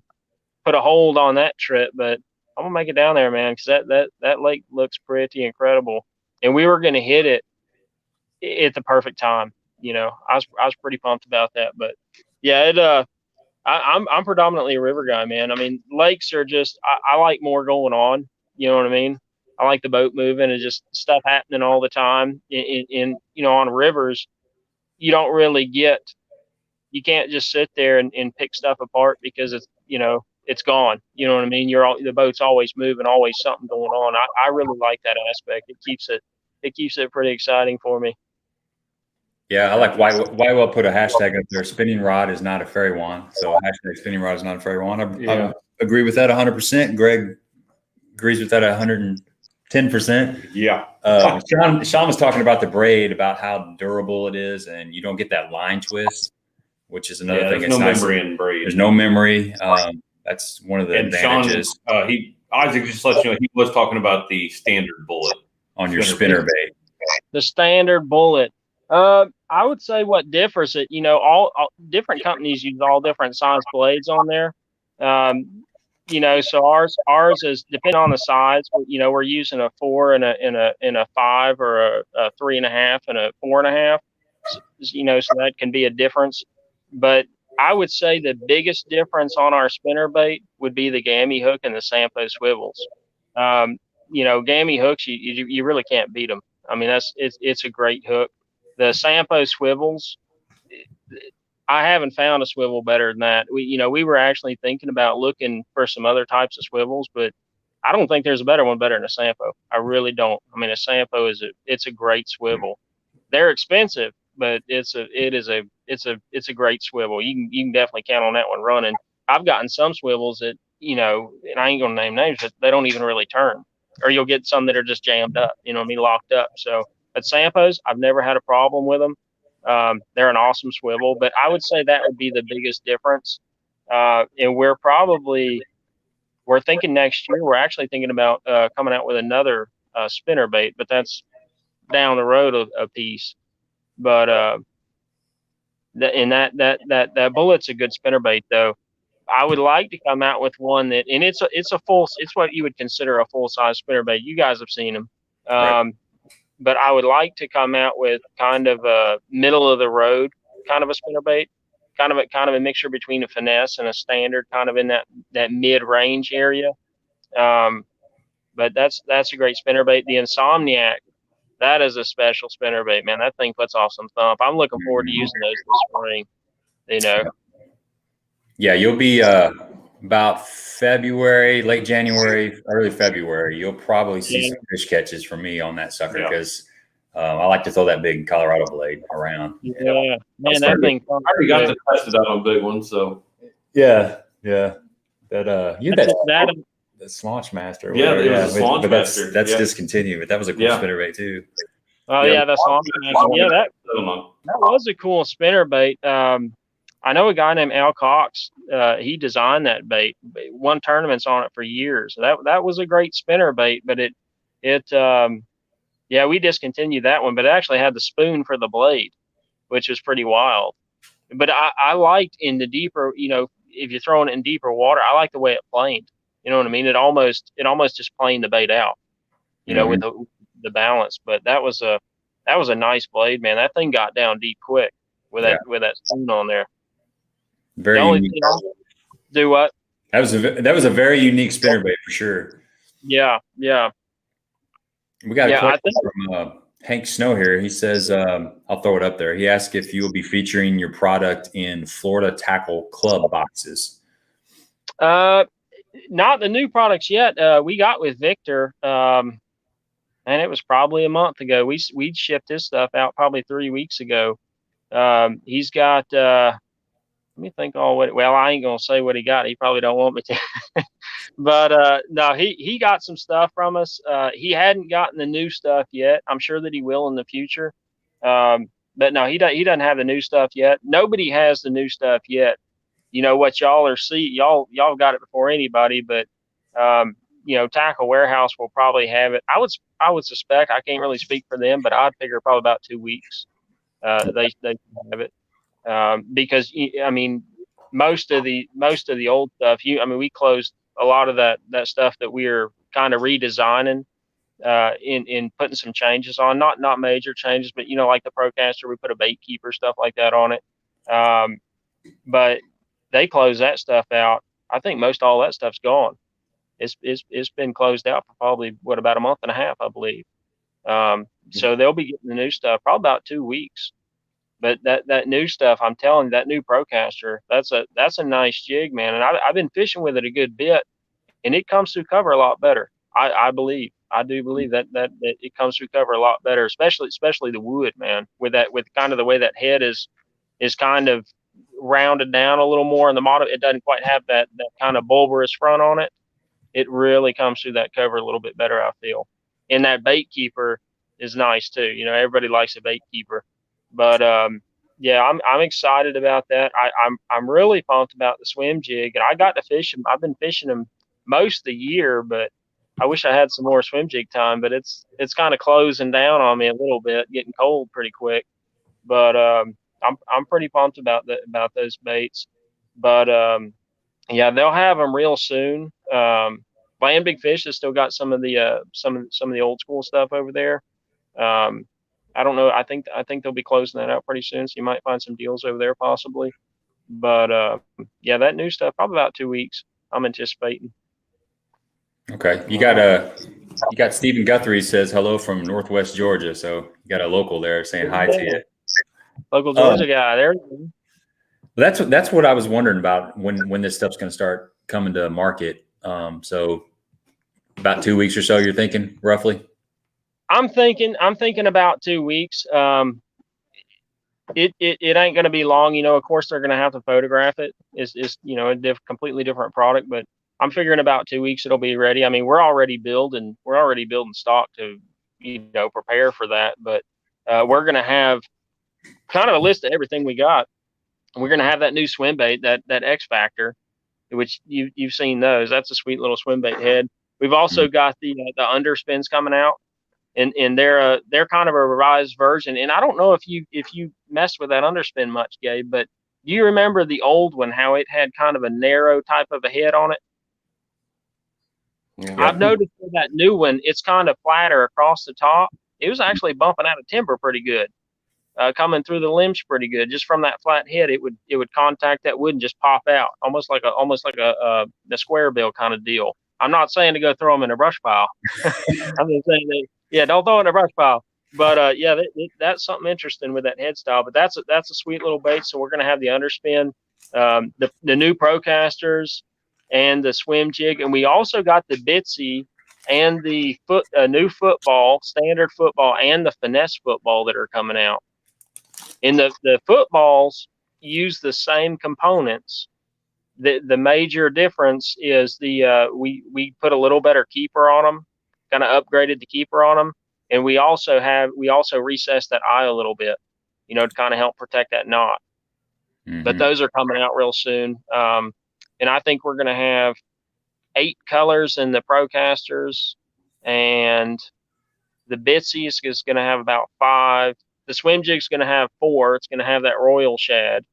hold on that trip, but I'm gonna make it down there, man, because that lake looks pretty incredible. And we were gonna hit it at the perfect time. I was pretty pumped about that. But yeah, I'm predominantly a river guy, man. I mean, lakes are just I like more going on. You know what I mean? I like the boat moving and just stuff happening all the time. In on rivers, you don't really you can't just sit there and pick stuff apart because it's gone. You know what I mean? The boat's always moving, always something going on. I really like that aspect. It keeps it pretty exciting for me. Yeah, I like Wywell put a hashtag up there. Spinning rod is not a fairy wand. So hashtag spinning rod is not a fairy wand. I agree with that 100%. Greg agrees with that 110%. Yeah. Sean was talking about the braid, about how durable it is, and you don't get that line twist, which is another thing. There's no memory in braid. There's no memory. That's one of the advantages. Isaac, just to let you know, he was talking about the standard bullet on your spinner bait. The standard bullet. I would say what differs it, all different companies use all different size blades on there. So ours is depending on the size. We're using a 4 and a 5, or a 3.5 and a 4.5. So that can be a difference. But I would say the biggest difference on our spinner bait would be the gammy hook and the Sampo swivels. Gammy hooks, you really can't beat them. I mean, it's a great hook. The Sampo swivels, I haven't found a swivel better than that. We were actually thinking about looking for some other types of swivels, but I don't think there's a better one better than a Sampo. I really don't. I mean, a Sampo it's a great swivel. They're expensive, but it's a great swivel. You can definitely count on that one running. I've gotten some swivels that, and I ain't gonna name names, but they don't even really turn. Or you'll get some that are just jammed up, locked up. So, but Sampos, I've never had a problem with them. They're an awesome swivel, but I would say that would be the biggest difference. And we're thinking next year, we're actually thinking about coming out with another spinner bait, but that's down the road a piece. But that bullet's a good spinner bait though. I would like to come out with one and it's what you would consider a full size spinner bait. You guys have seen them. Right. But I would like to come out with kind of a middle of the road kind of a spinner bait, kind of a mixture between a finesse and a standard, kind of in that mid range area. But that's a great spinner bait. The Insomniac, that is a special spinner bait, man. That thing puts off some thump. I'm looking forward to using those this spring. Yeah, you'll be about February, late January, early February. You'll probably see some fish catches from me on that sucker because I like to throw that big Colorado blade around. Yeah, man, that thing. I already got to test it out on big ones, so yeah. That the Slaunch Master. Yeah, it was a Slaunch Master. That's discontinued, but that was a cool spinner bait too. Oh yeah, the Slaunch Master. Yeah, that was a cool spinner bait. I know a guy named Al Cox. He designed that bait. Won tournaments on it for years. That was a great spinner bait, but we discontinued that one. But it actually had the spoon for the blade, which was pretty wild. But I liked in the deeper, if you're throwing it in deeper water, I like the way it planed. You know what I mean? It almost just planed the bait out, with the balance. But that was a nice blade, man. That thing got down deep quick with that spoon on there. Very unique. Do what? That was a very unique spinner bait for sure. Yeah. We got a question from Hank Snow here. He says, I'll throw it up there. He asked if you will be featuring your product in Florida Tackle Club boxes. Not the new products yet. We got with Victor, and it was probably a month ago. We shipped his stuff out probably 3 weeks ago. He's got. Let me think. Well, I ain't gonna say what he got. He probably don't want me to. But no, he got some stuff from us. He hadn't gotten the new stuff yet. I'm sure that he will in the future. But no, he doesn't have the new stuff yet. Nobody has the new stuff yet. What y'all y'all got it before anybody, but Tackle Warehouse will probably have it. I would suspect, I can't really speak for them, but I'd figure probably about 2 weeks. They have it. Because I mean, most of the old stuff, we closed a lot of that stuff that we're kind of redesigning, in putting some changes on, not major changes, but like the Procaster, we put a bait keeper, stuff like that on it. But they closed that stuff out. I think most all that stuff's gone. It's been closed out for probably about a month and a half, I believe. So they'll be getting the new stuff probably about 2 weeks. But that new stuff, I'm telling you, that new Procaster, that's a nice jig, man. And I've been fishing with it a good bit, and it comes through cover a lot better. I do believe that it comes through cover a lot better, especially the wood, man. With kind of the way that head is kind of rounded down a little more, and the model, it doesn't quite have that kind of bulbous front on it. It really comes through that cover a little bit better, I feel. And that bait keeper is nice too. Everybody likes a bait keeper. But I'm excited about that. I'm really pumped about the swim jig, and I got to fish them. I've been fishing them most of the year, but I wish I had some more swim jig time. But it's kind of closing down on me a little bit, getting cold pretty quick. But I'm pretty pumped about those baits. But yeah, they'll have them real soon. Land Big Fish has still got some of the some of the old school stuff over there. I don't know. I think they'll be closing that out pretty soon, so you might find some deals over there possibly. But yeah, that new stuff probably about 2 weeks. I'm anticipating. Okay, you got Stephen Guthrie says hello from Northwest Georgia, so you got a local there saying hi to you. Local Georgia guy there. That's what I was wondering about when this stuff's going to start coming to market. So about 2 weeks or so, you're thinking roughly? I'm thinking about 2 weeks. It ain't going to be long. You know, of course they're going to have to photograph it. It's you know, a completely different product, but I'm figuring about 2 weeks it'll be ready. I mean, we're already building stock to, you know, prepare for that. But we're going to have kind of a list of everything we got. We're going to have that new swim bait, that X Factor, which you've seen those. That's a sweet little swim bait head. We've also got the underspins coming out, and they're kind of a revised version. And I don't know if you messed with that underspin much, Gabe, but do you remember the old one, how it had kind of a narrow type of a head on it? Yeah. I've noticed for that new one, it's kind of flatter across the top. It was actually bumping out of timber pretty good. Coming through the limbs pretty good. Just from that flat head, it would contact that wood and just pop out, almost like a square bill kind of deal. I'm not saying to go throw them in a brush pile. I'm just saying don't throw it in a brush pile. But yeah, that's something interesting with that head style. But that's a sweet little bait. So we're gonna have the underspin, the new Procasters, and the swim jig, and we also got the Bitsy and the new football, standard football, and the finesse football that are coming out. And the footballs use the same components. The major difference is we put a little better keeper on them, kind of upgraded the keeper on them, and we also recessed that eye a little bit, you know, to kind of help protect that knot. Mm-hmm. But those are coming out real soon, and I think we're going to have 8 colors in the Procasters, and the Bitsy is going to have about 5. The swim jig's going to have 4. It's going to have that royal shad,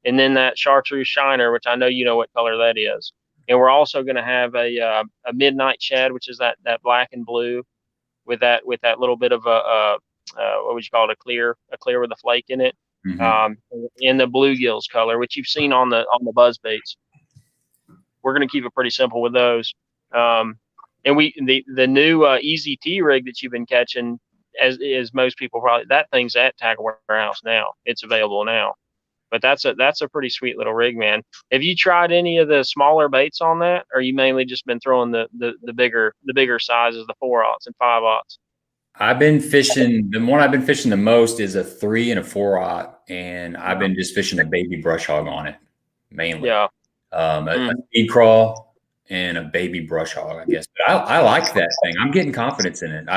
and then that chartreuse shiner, which I know you know what color that is. And we're also going to have a midnight shad, which is that black and blue, with that little bit of a what would you call it, a clear with a flake in it, in the bluegills color, which you've seen on the buzz baits. We're going to keep it pretty simple with those. And the new Easy T rig that you've been catching, as most people probably, that thing's at Tackle Warehouse now. It's available now. But that's a pretty sweet little rig, man. Have you tried any of the smaller baits on that, or you mainly just been throwing the bigger sizes, the 4/0 and 5/0? I've been fishing. The one I've been fishing the most is a 3 and a 4/0, and I've been just fishing a baby brush hog on it mainly. Yeah. A speed crawl and a baby brush hog, I guess. But I like that thing. I'm getting confidence in it.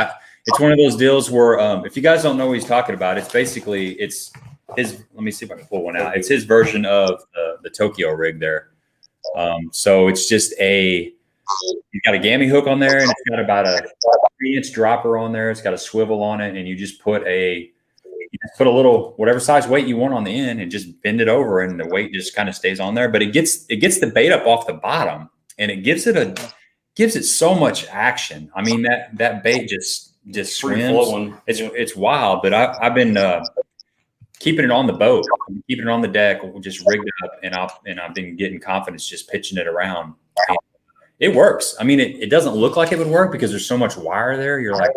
It's one of those deals where if you guys don't know what he's talking about, it's basically his. Let me see if I can pull one out. It's his version of the Tokyo rig there. So it's just you've got a gammy hook on there, and it's got about a 3-inch dropper on there. It's got a swivel on it, and you just put a little whatever size weight you want on the end, and just bend it over, and the weight just kind of stays on there. But it gets the bait up off the bottom, and it gives it so much action. I mean, that bait just swims. It's wild. But I've been keeping it on the boat, keeping it on the deck, just rigged up, and I've been getting confidence just pitching it around. And it works. I mean, it doesn't look like it would work because there's so much wire there. You're like,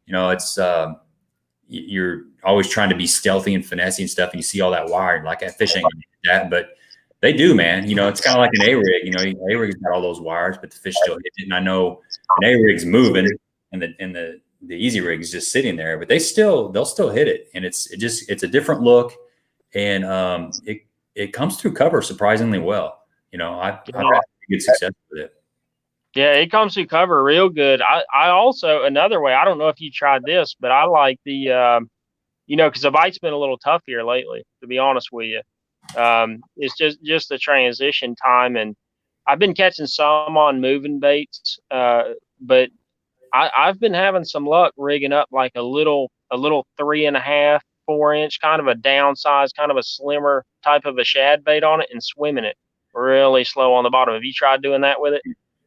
you know, it's you're always trying to be stealthy and finessey and stuff, and you see all that wire, and like that fish ain't gonna do that, but they do, man. You know, it's kind of like an A-rig. You know, A-rig's got all those wires, but the fish still hit it. And I know an A-rig's moving, and the Easy rig is just sitting there, but they'll still hit it, and it's a different look, and it comes through cover surprisingly well. You know, I've had good success with it. Yeah, it comes through cover real good. I also, another way, I don't know if you tried this, but I like the you know, because the bite's been a little tough here lately, to be honest with you. It's just the transition time, and I've been catching some on moving baits, but I've been having some luck rigging up like a little 3.5, 4-inch, kind of a downsized, kind of a slimmer type of a shad bait on it, and swimming it really slow on the bottom. Have you tried doing that with it?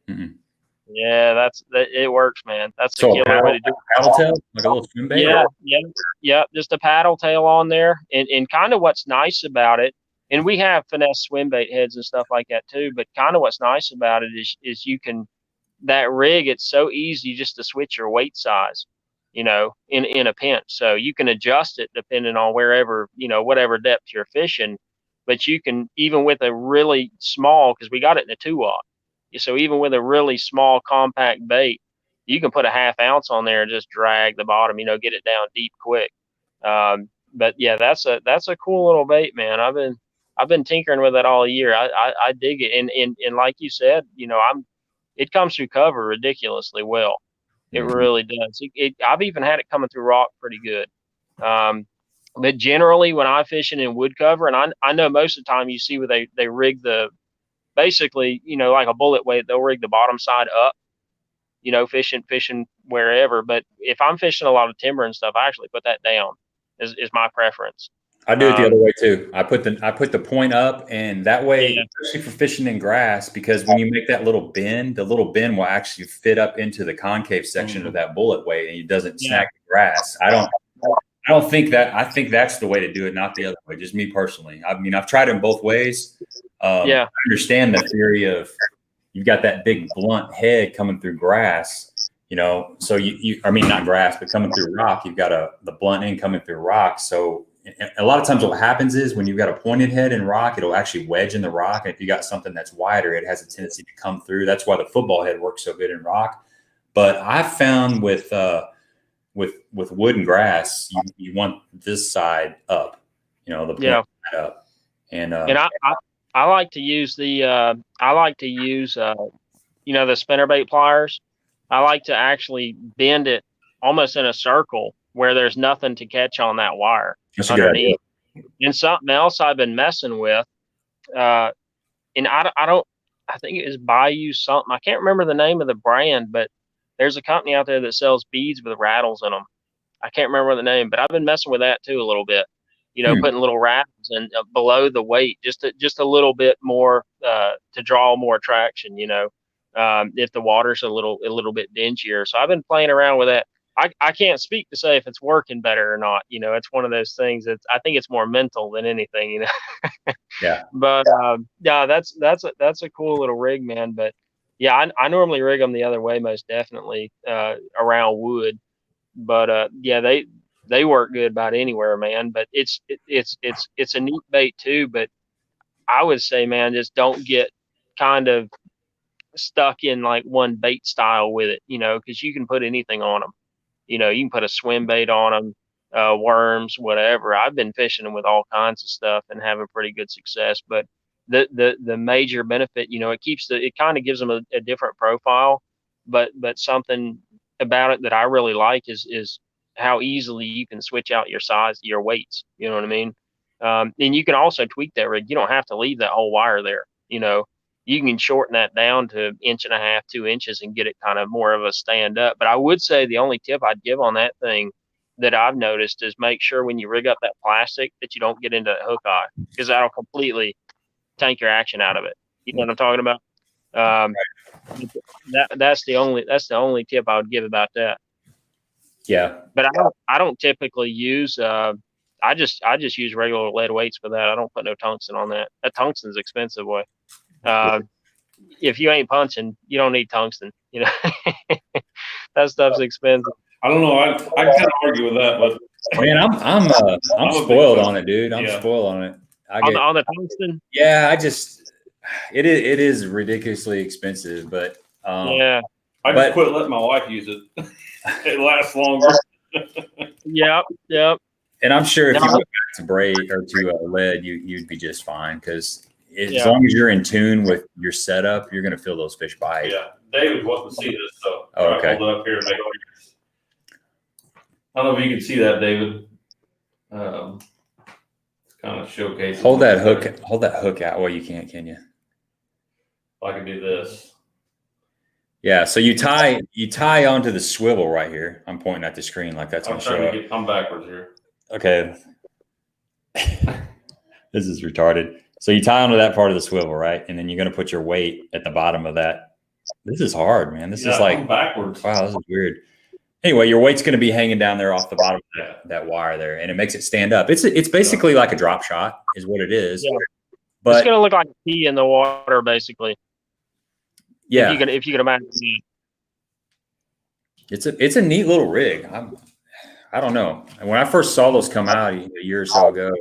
Mm-hmm. Yeah, it works, man. That's the So killer way to do it. paddle tail, like a little swim bait? Yeah. Just a paddle tail on there. And kind of what's nice about it, and we have finesse swim bait heads and stuff like that too, but kind of what's nice about it is you can, that rig, it's so easy just to switch your weight size, in a pinch. So you can adjust it depending on wherever, whatever depth you're fishing. But you can, even with a really small, because we got it in a 2-aught. So even with a really small compact bait, you can put a 1/2 ounce on there and just drag the bottom, get it down deep quick. But yeah, that's a cool little bait, man. I've been tinkering with it all year. I dig it. And like you said, it comes through cover ridiculously well. It really does. I've even had it coming through rock pretty good. But generally when I'm fishing in wood cover, and I know most of the time you see where they rig basically, like a bullet weight, they'll rig the bottom side up, fishing wherever. But if I'm fishing a lot of timber and stuff, I actually put that down is my preference. I do it the other way too. I put the point up, and that way, especially for fishing in grass, because when you make that little bend, the little bend will actually fit up into the concave section of that bullet weight, and it doesn't snag the grass. I don't think that. I think that's the way to do it, not the other way. Just me personally. I mean, I've tried it in both ways. I understand the theory of you've got that big blunt head coming through grass. So I mean, not grass, but coming through rock. You've got the blunt end coming through rock. So a lot of times what happens is when you've got a pointed head in rock, it'll actually wedge in the rock. And if you got something that's wider, it has a tendency to come through. That's why the football head works so good in rock. But I've found with wood and grass, you want this side up, the point side up. And I like to use the the spinnerbait pliers. I like to actually bend it almost in a circle where there's nothing to catch on that wire underneath. And something else I've been messing with, and I think it is Bayou something. I can't remember the name of the brand, but there's a company out there that sells beads with rattles in them. I can't remember the name, but I've been messing with that too a little bit. Putting little rattles in below the weight, just a little bit more to draw more traction. If the water's a little bit dingier. So I've been playing around with that. I can't speak to say if it's working better or not. It's one of those things that I think it's more mental than anything. Yeah. But that's a cool little rig, man. But yeah, I normally rig them the other way, most definitely around wood. But they work good about anywhere, man. But it's a neat bait too. But I would say, man, just don't get kind of stuck in like one bait style with it, because you can put anything on them. You can put a swim bait on them, worms, whatever. I've been fishing them with all kinds of stuff and having pretty good success. But the major benefit, it kind of gives them a different profile. But something about it that I really like is how easily you can switch out your size, your weights. You know what I mean? And you can also tweak that rig. You don't have to leave that whole wire there. You can shorten that down to 1.5 inches, 2 inches and get it kind of more of a stand up. But I would say the only tip I'd give on that thing that I've noticed is make sure when you rig up that plastic that you don't get into that hook eye, because that'll completely tank your action out of it. You know what I'm talking about? That's the only tip I would give about that. Yeah. But I don't typically use I just use regular lead weights for that. I don't put no tungsten on that. That tungsten's expensive, boy. If you ain't punching, you don't need tungsten. That stuff's expensive. I don't know. I kind of argue with that, but man, I'm spoiled on it, dude. I'm spoiled on it. On the tungsten. Yeah, it is ridiculously expensive, but I just quit letting my wife use it. It lasts longer. Yep. And I'm sure if you went back to braid or to lead, you'd be just fine, because as long as you're in tune with your setup, you're going to feel those fish bite. Yeah, David wants to see this, so okay. Hold it up here and make it. I don't know if you can see that, David. It's kind of showcasing. Hold that hook out. Well, you can't, can you? I can do this. Yeah, so you tie onto the swivel right here. I'm pointing at the screen like that's on show. I'm backwards here. Okay, This is retarded. So you tie onto that part of the swivel, right? And then you're going to put your weight at the bottom of that. This is hard, man. This is like backwards. Wow, this is weird. Anyway, your weight's going to be hanging down there off the bottom of that wire there, and it makes it stand up. It's basically like a drop shot, is what it is. Yeah. But it's going to look like a pea in the water, basically. yeah, if you could imagine. it's a neat little rig. I don't know. When I first saw those come out a year or so ago,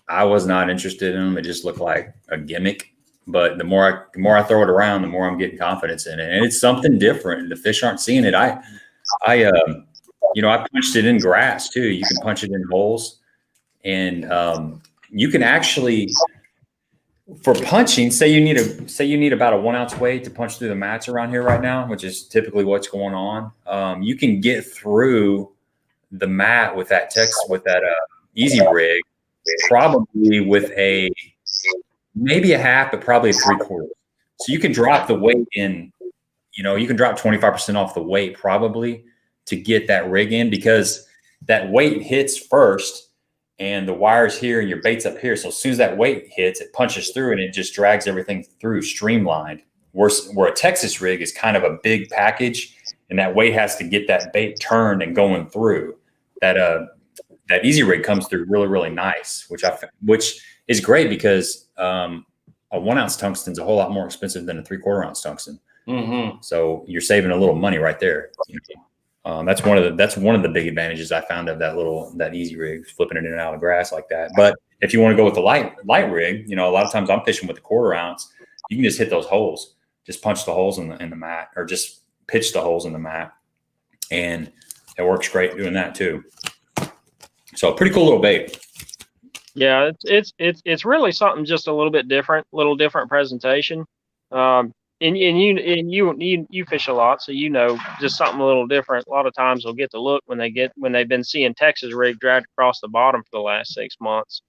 I was not interested in them. It just looked like a gimmick. But the more I throw it around, the more I'm getting confidence in it, and it's something different. The fish aren't seeing it. I punched it in grass too. You can punch it in holes, and you can actually, for punching, say you need about a 1 ounce weight to punch through the mats around here right now, which is typically what's going on. You can get through the mat with that easy rig, probably with maybe a half, but probably a 3/4. So you can drop the weight in, you can drop 25% off the weight probably to get that rig in, because that weight hits first and the wire's here and your bait's up here. So as soon as that weight hits, it punches through and it just drags everything through streamlined. Where a Texas rig is kind of a big package, and that weight has to get that bait turned and going through. That easy rig comes through really, really nice, which is great, because a 1 ounce tungsten is a whole lot more expensive than a 3/4 ounce tungsten. Mm-hmm. So you're saving a little money right there. That's one of the big advantages I found of that easy rig, flipping it in and out of grass like that. But if you want to go with the light rig, a lot of times I'm fishing with the 1/4 ounce. You can just hit those holes, just punch the holes in the mat, or just pitch the holes in the mat, and it works great doing that too. So pretty cool little bait. Yeah, it's really something just a little bit different, presentation. And you fish a lot, so just something a little different. A lot of times they'll get the look when they've been seeing Texas rig dragged across the bottom for the last 6 months.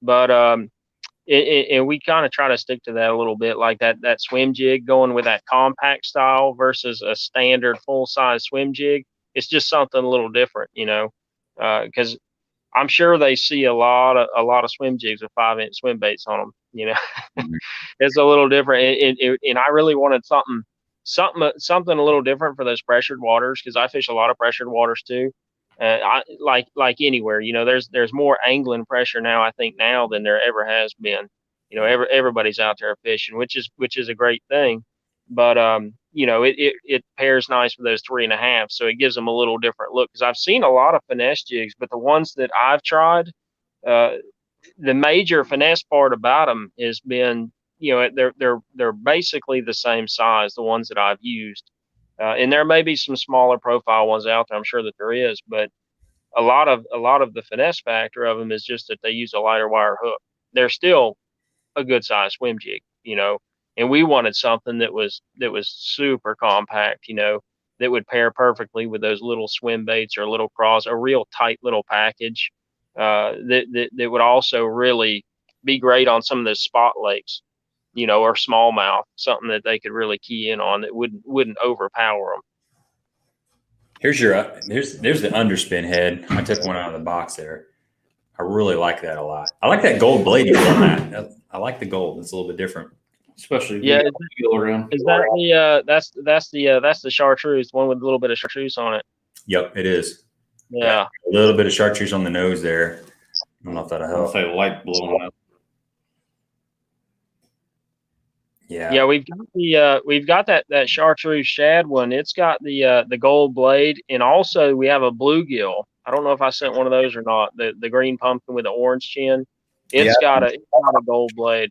But and we kind of try to stick to that a little bit, like that swim jig, going with that compact style versus a standard full size swim jig. It's just something a little different, because I'm sure they see a lot of swim jigs with 5-inch swim baits on them. It's a little different, and I really wanted something a little different for those pressured waters, because I fish a lot of pressured waters too. I like anywhere, there's more angling pressure now, I think, now than there ever has been. Everybody's out there fishing, which is a great thing. But it pairs nice with those 3.5, so it gives them a little different look. Because I've seen a lot of finesse jigs, but the ones that I've tried, the major finesse part about them has been, they're basically the same size, the ones that I've used, and there may be some smaller profile ones out there. I'm sure that there is, but a lot of the finesse factor of them is just that they use a lighter wire hook. They're still a good size swim jig, and we wanted something that was super compact, that would pair perfectly with those little swim baits or little craws, a real tight little package, that would also really be great on some of those spot lakes, or smallmouth, something that they could really key in on that wouldn't overpower them. There's the underspin head. I took one out of the box there. I really like that a lot. I like that gold blade you put on that. I like the gold. It's a little bit different. Especially is that that's the chartreuse, one with a little bit of chartreuse on it? Yep, it is. Yeah, a little bit of chartreuse on the nose there. I don't know if that'll help. I'll say light blowing up. Yeah, we've got that chartreuse shad one. It's got the gold blade, and also we have a bluegill. I don't know if I sent one of those or not. The green pumpkin with the orange chin. It's got a gold blade.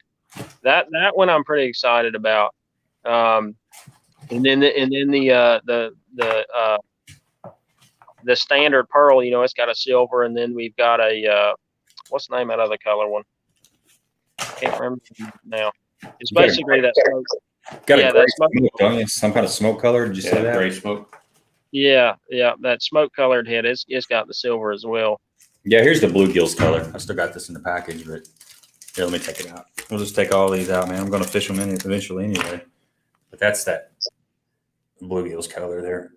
That one I'm pretty excited about. And then the standard pearl, it's got a silver, and then we've got a what's the name of that other color one? I can't remember now. It's basically that smoke. Got a gray smoke, don't you? Some kind of smoke color. Did you say that? Gray smoke. Yeah, that smoke colored head. It's got the silver as well. Yeah, here's the bluegill's color. I still got this in the package, but here, let me take it out. We'll just take all these out, man. I'm going to fish them in eventually anyway. But that's that bluegill's color there.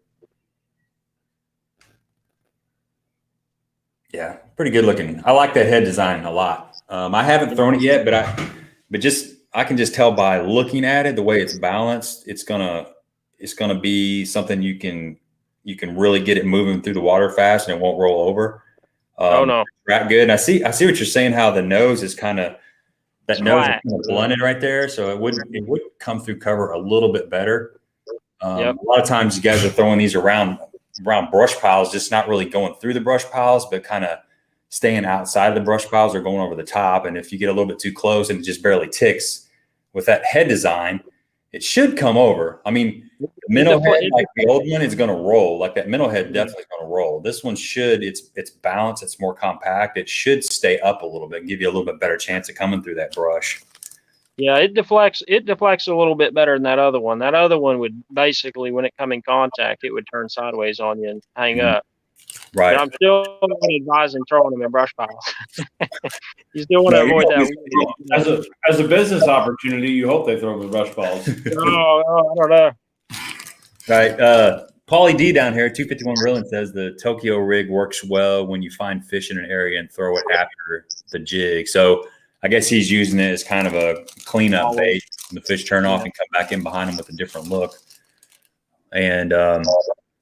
Yeah, pretty good looking. I like that head design a lot. I haven't thrown it yet, but I can just tell by looking at it, the way it's balanced, it's gonna be something you can really get it moving through the water fast and it won't roll over. Oh no, Right, good. And I see what you're saying. How the nose is kind of it's nose is flat. kind of blunted right there, so it would come through cover a little bit better. Yep. A lot of times you guys are throwing these around brush piles, just not really going through the brush piles, but kind of staying outside of the brush piles or going over the top. And if you get a little bit too close and it just barely ticks, with that head design, it should come over. I mean, the minnow head, like the old one, is going to roll. Like that minnow head definitely is going to roll. This one should, it's balanced, it's more compact. It should stay up a little bit and give you a little bit better chance of coming through that brush. Yeah, it deflects a little bit better than that other one. That other one would basically, when it come in contact, it would turn sideways on you and hang up. Right. But I'm still advising throwing them in brush piles. You still want to avoid that. As a business opportunity, you hope they throw them in brush piles. Oh, I don't know. Right. Paulie D down here, 251 Grilling, says the Tokyo rig works well when you find fish in an area and throw it after the jig. So I guess he's using it as kind of a cleanup bait. The fish turn off and come back in behind him with a different look. And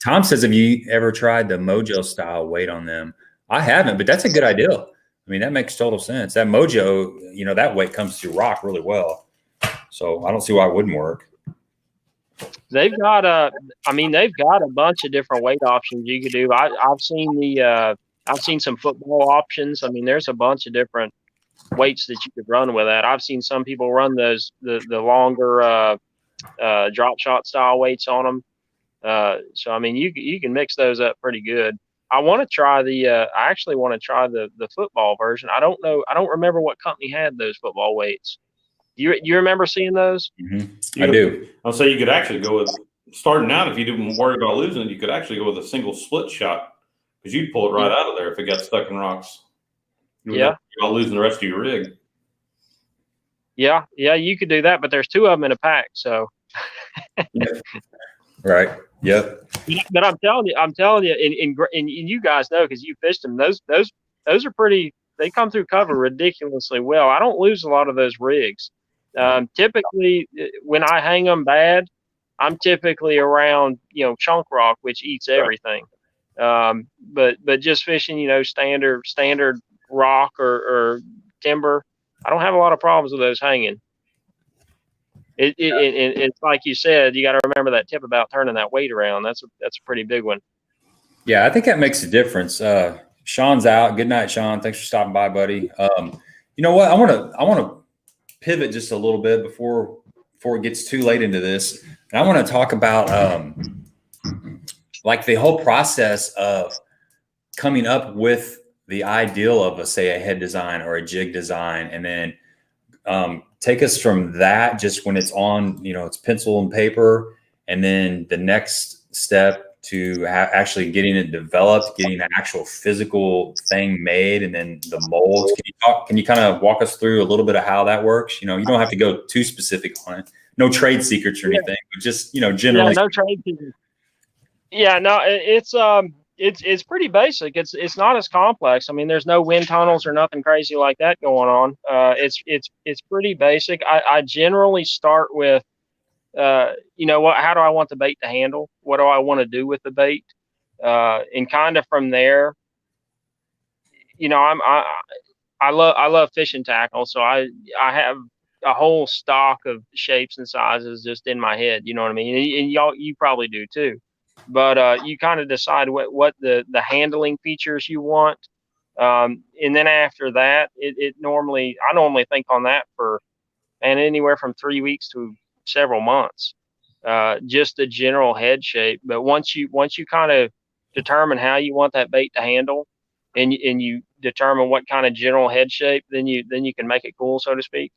Tom says, have you ever tried the Mojo style weight on them? I haven't, but that's a good idea. I mean, that makes total sense. That Mojo, that weight comes through rock really well. So I don't see why it wouldn't work. They've got a bunch of different weight options you could do. I've seen some football options. I mean, there's a bunch of different weights that you could run with that. I've seen some people run the longer drop shot style weights on them. So I mean, you can mix those up pretty good. I want to try I actually want to try the football version. I don't remember what company had those football weights. You remember seeing those? Mm-hmm. I do. I'll say you could actually go with, starting out, if you didn't worry about losing it, you could actually go with a single split shot, because you'd pull it right out of there if it got stuck in rocks. You're not losing the rest of your rig. Yeah, you could do that, but there's two of them in a pack, so. Right. Yep. But I'm telling you, and you guys know, because you fished them. Those are pretty. They come through cover ridiculously well. I don't lose a lot of those rigs. Typically, when I hang them bad, I'm typically around chunk rock, which eats everything. But just fishing standard rock or timber, I don't have a lot of problems with those hanging. It's like you said, you got to remember that tip about turning that weight around. That's a pretty big one. Yeah, I think that makes a difference. Sean's out. Good night, Sean. Thanks for stopping by, buddy. You know what? I want to pivot just a little bit before it gets too late into this, and I want to talk about like the whole process of coming up with the ideal of a head design or a jig design, and then take us from that, just when it's on, it's pencil and paper, and then the next step to actually getting it developed, getting the actual physical thing made, and then the molds. Can you kind of walk us through a little bit of how that works? You don't have to go too specific on it. No trade secrets or anything, but just, generally. Yeah, no trade secrets. Yeah, no, it's pretty basic. It's not as complex. I mean, there's no wind tunnels or nothing crazy like that going on. It's pretty basic. I generally start with, how do I want the bait to handle? What do I want to do with the bait? And kind of from there, I love fishing tackle, so I have a whole stock of shapes and sizes just in my head. You know what I mean? And you probably do too. But you kind of decide what the handling features you want, and then after that, I normally think on that for anywhere from 3 weeks to several months, just the general head shape. But once you kind of determine how you want that bait to handle, and you determine what kind of general head shape, then you can make it cool, so to speak.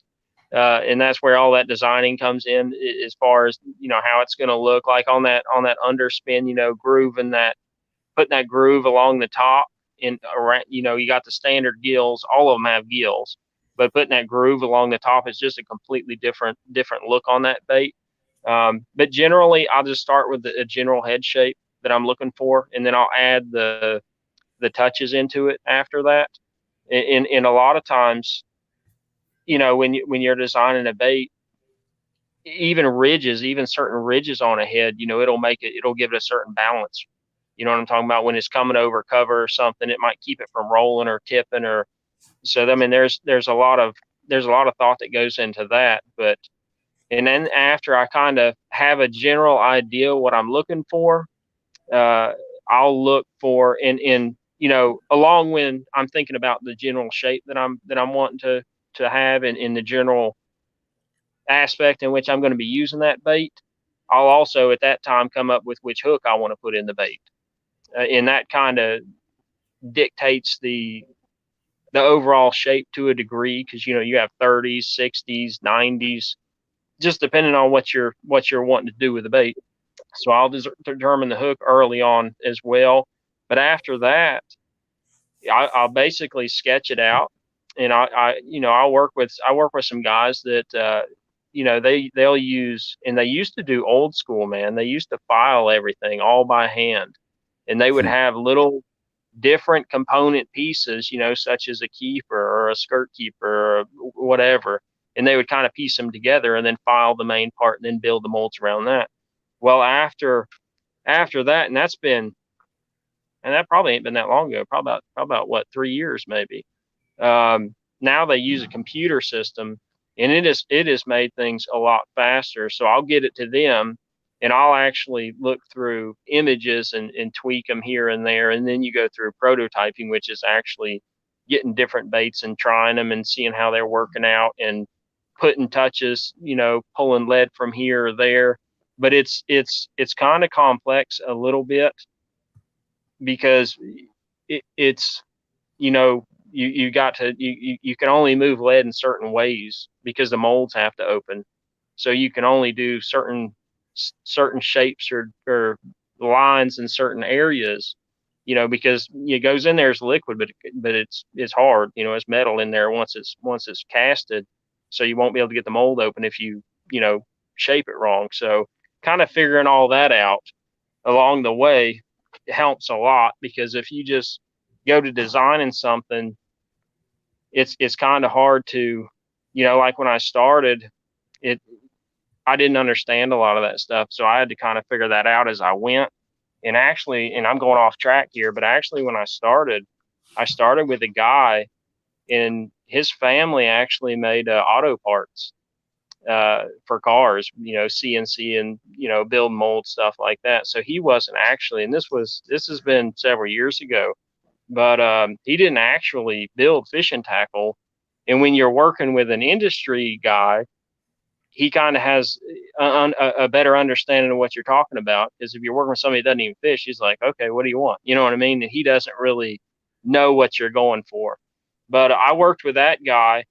And that's where all that designing comes in, as far as how it's going to look like on that underspin, groove, and putting that groove along the top, and around, you got the standard gills. All of them have gills, but putting that groove along the top is just a completely different look on that bait. But generally, I'll just start with a general head shape that I'm looking for, and then I'll add the the touches into it after that. In a lot of times, when you're designing a bait, even certain ridges on a head, it'll give it a certain balance. You know what I'm talking about? When it's coming over cover or something, it might keep it from rolling or tipping or so. I mean, there's a lot of thought that goes into that. But and then after I kind of have a general idea what I'm looking for, uh, I'll look for along when I'm thinking about the general shape that I'm wanting to have and in the general aspect in which I'm going to be using that bait. I'll also at that time come up with which hook I want to put in the bait, and that kind of dictates the overall shape to a degree, because you have 30s, 60s, 90s, just depending on what you're wanting to do with the bait. So I'll determine the hook early on as well. But after that, I'll basically sketch it out, and I work with some guys that they'll use, and they used to do old school, man. They used to file everything all by hand, and they would have little different component pieces, such as a keeper or a skirt keeper or whatever, and they would kind of piece them together and then file the main part and then build the molds around that. Well, after that, and that probably ain't been that long ago, probably about what, 3 years maybe. Now they use a computer system, and it has made things a lot faster. So I'll get it to them, and I'll actually look through images and tweak them here and there. And then you go through prototyping, which is actually getting different baits and trying them and seeing how they're working out and putting touches, pulling lead from here or there. But it's kind of complex a little bit, because it's you got to you can only move lead in certain ways because the molds have to open, so you can only do certain shapes or lines in certain areas, because it goes in there as liquid, but it's hard, it's metal in there once it's casted, so you won't be able to get the mold open if you shape it wrong. So kind of figuring all that out along the way helps a lot, because if you just go to designing something, it's kind of hard to, like when I started it, I didn't understand a lot of that stuff, so I had to kind of figure that out as I went. And I'm going off track here, but actually when I started with a guy, and his family actually made auto parts for cars, CNC and, build mold stuff like that. So he wasn't actually, and this has been several years ago, but he didn't actually build fishing tackle. And when you're working with an industry guy, he kind of has a better understanding of what you're talking about. Because if you're working with somebody that doesn't even fish, he's like, okay, what do you want? You know what I mean? And he doesn't really know what you're going for. But I worked with that guy,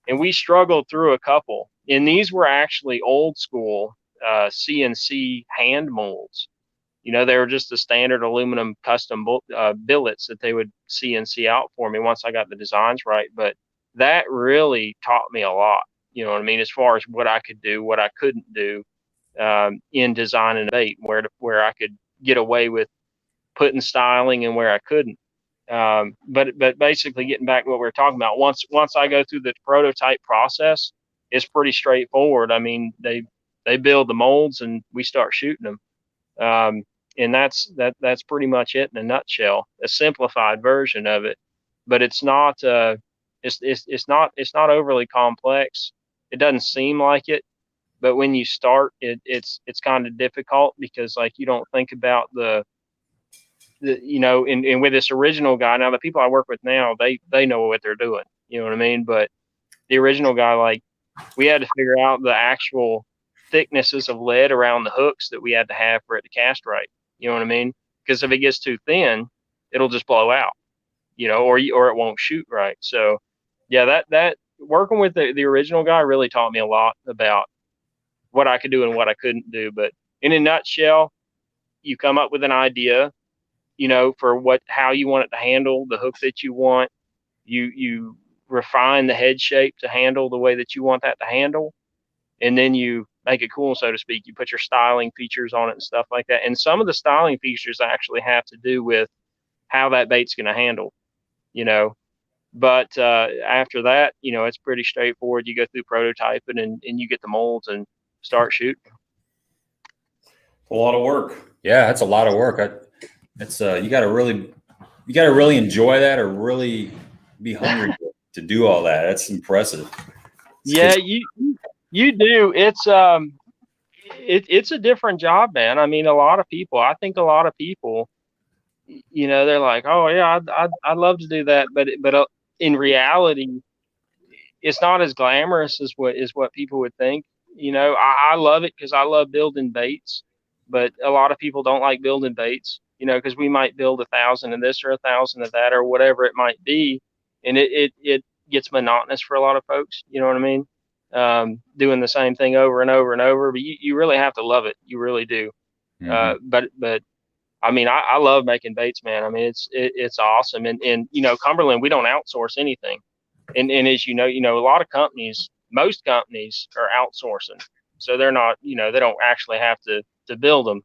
and we struggled through a couple. And these were actually old school CNC hand molds. They were just the standard aluminum custom billets that they would CNC out for me once I got the designs right. But that really taught me a lot, you know what I mean, as far as what I could do, what I couldn't do in designing a bait, where I could get away with putting styling and where I couldn't. But basically, getting back to what we were talking about, once I go through the prototype process, it's pretty straightforward. I mean, they build the molds and we start shooting them. And that's pretty much it in a nutshell, a simplified version of it. But it's not it's not overly complex. It doesn't seem like it, but when you start, it's kind of difficult, because like you don't think about the and with this original guy. Now the people I work with now, they know what they're doing, you know what I mean? But the original guy, like, we had to figure out the actual thicknesses of lead around the hooks that we had to have for it to cast right. You know what I mean? Because if it gets too thin, it'll just blow out, or it won't shoot right. So yeah, that working with the original guy really taught me a lot about what I could do and what I couldn't do. But in a nutshell, you come up with an idea, for how you want it to handle, the hook that you want. You refine the head shape to handle the way that you want that to handle, and then you make it cool, so to speak. You put your styling features on it and stuff like that. And some of the styling features actually have to do with how that bait's going to handle, you know. But after that, you know, it's pretty straightforward. You go through prototyping and you get the molds and start shooting. It's a lot of work. Yeah, that's a lot of work. It's you got to really enjoy that, or really be hungry to do all that. That's impressive. Yeah, you do. It's a different job, man. I mean, I think a lot of people, you know, they're like, oh yeah, I'd love to do that, but in reality, it's not as glamorous as what people would think. You know, I love it because I love building baits, but a lot of people don't like building baits. You know, because we might build 1,000 of this or 1,000 of that or whatever it might be, and it gets monotonous for a lot of folks. You know what I mean? Doing the same thing over and over and over, but you really have to love it. You really do. But I mean, I love making baits, man. I mean, it's awesome. And you know, Cumberland, we don't outsource anything. And as you know, a lot of companies, most companies are outsourcing, so they're not, you know, they don't actually have to build them.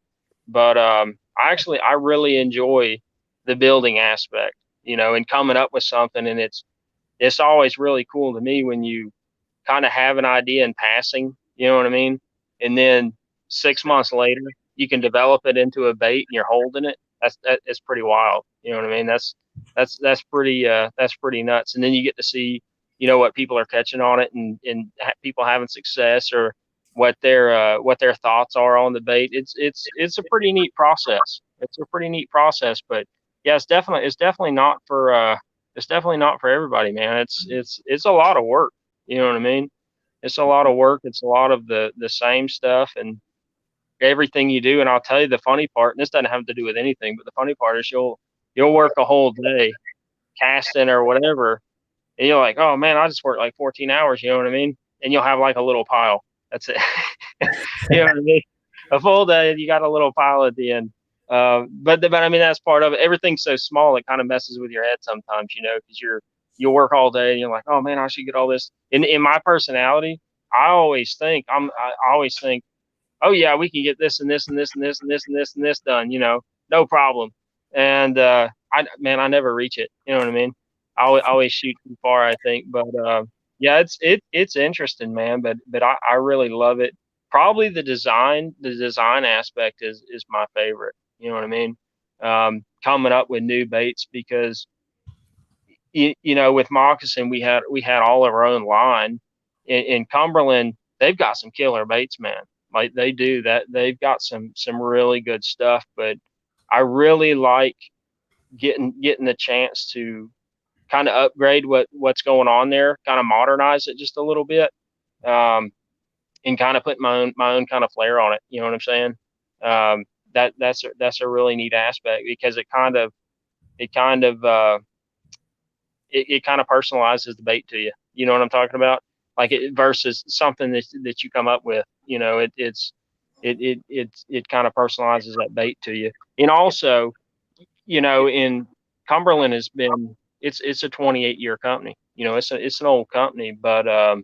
But I really enjoy the building aspect, you know, and coming up with something. And it's always really cool to me when you kind of have an idea in passing, you know what I mean? And then 6 months later, you can develop it into a bait and you're holding it. That's pretty wild. You know what I mean? That's pretty nuts. And then you get to see, you know, what people are catching on it and people having success, or what their thoughts are on the bait. It's a pretty neat process. It's a pretty neat process, but yeah, it's definitely not for everybody, man. It's a lot of work. You know what I mean? It's a lot of work. It's a lot of the same stuff and everything you do. And I'll tell you the funny part, and this doesn't have to do with anything, but the funny part is you'll work a whole day casting or whatever, and you're like, oh man, I just worked like 14 hours. You know what I mean? And you'll have like a little pile. That's it. You know what I mean? A full day, you got a little pile at the end. But I mean, that's part of it. Everything's so small, it kind of messes with your head sometimes, you know, because you'll work all day and you're like, oh man, I should get all this. In my personality, I always think, oh yeah, we can get this and this and this and this and this and this and this done, you know, no problem. And I never reach it. You know what I mean? I always shoot too far, I think. But yeah, it's interesting, man. But I really love it. Probably the design aspect is my favorite. You know what I mean? Coming up with new baits, because you know, with Moccasin we had all our own line. In Cumberland, they've got some killer baits, man. Like they do that. They've got some really good stuff. But I really like getting the chance to kind of upgrade what's going on there, kind of modernize it just a little bit, and kind of put my own kind of flair on it. You know what I'm saying? That's a really neat aspect, because it kind of personalizes the bait to you. You know what I'm talking about? Like it versus something that you come up with. You know, it kind of personalizes that bait to you. And also, you know, in Cumberland has been, it's a 28-year company. You know, it's an old company, but a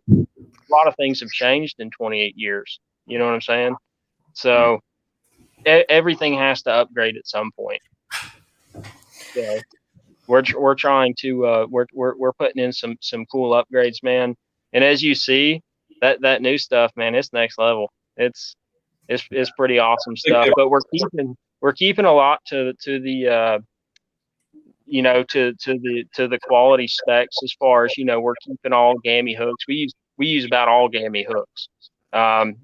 lot of things have changed in 28 years. You know what I'm saying? So everything has to upgrade at some point. So we're trying to we're putting in some cool upgrades, man. And as you see, that new stuff, man, it's next level. It's pretty awesome stuff. But we're keeping a lot to the you know, to the quality specs, as far as, you know, we're keeping all gammy hooks. We use about all gammy hooks.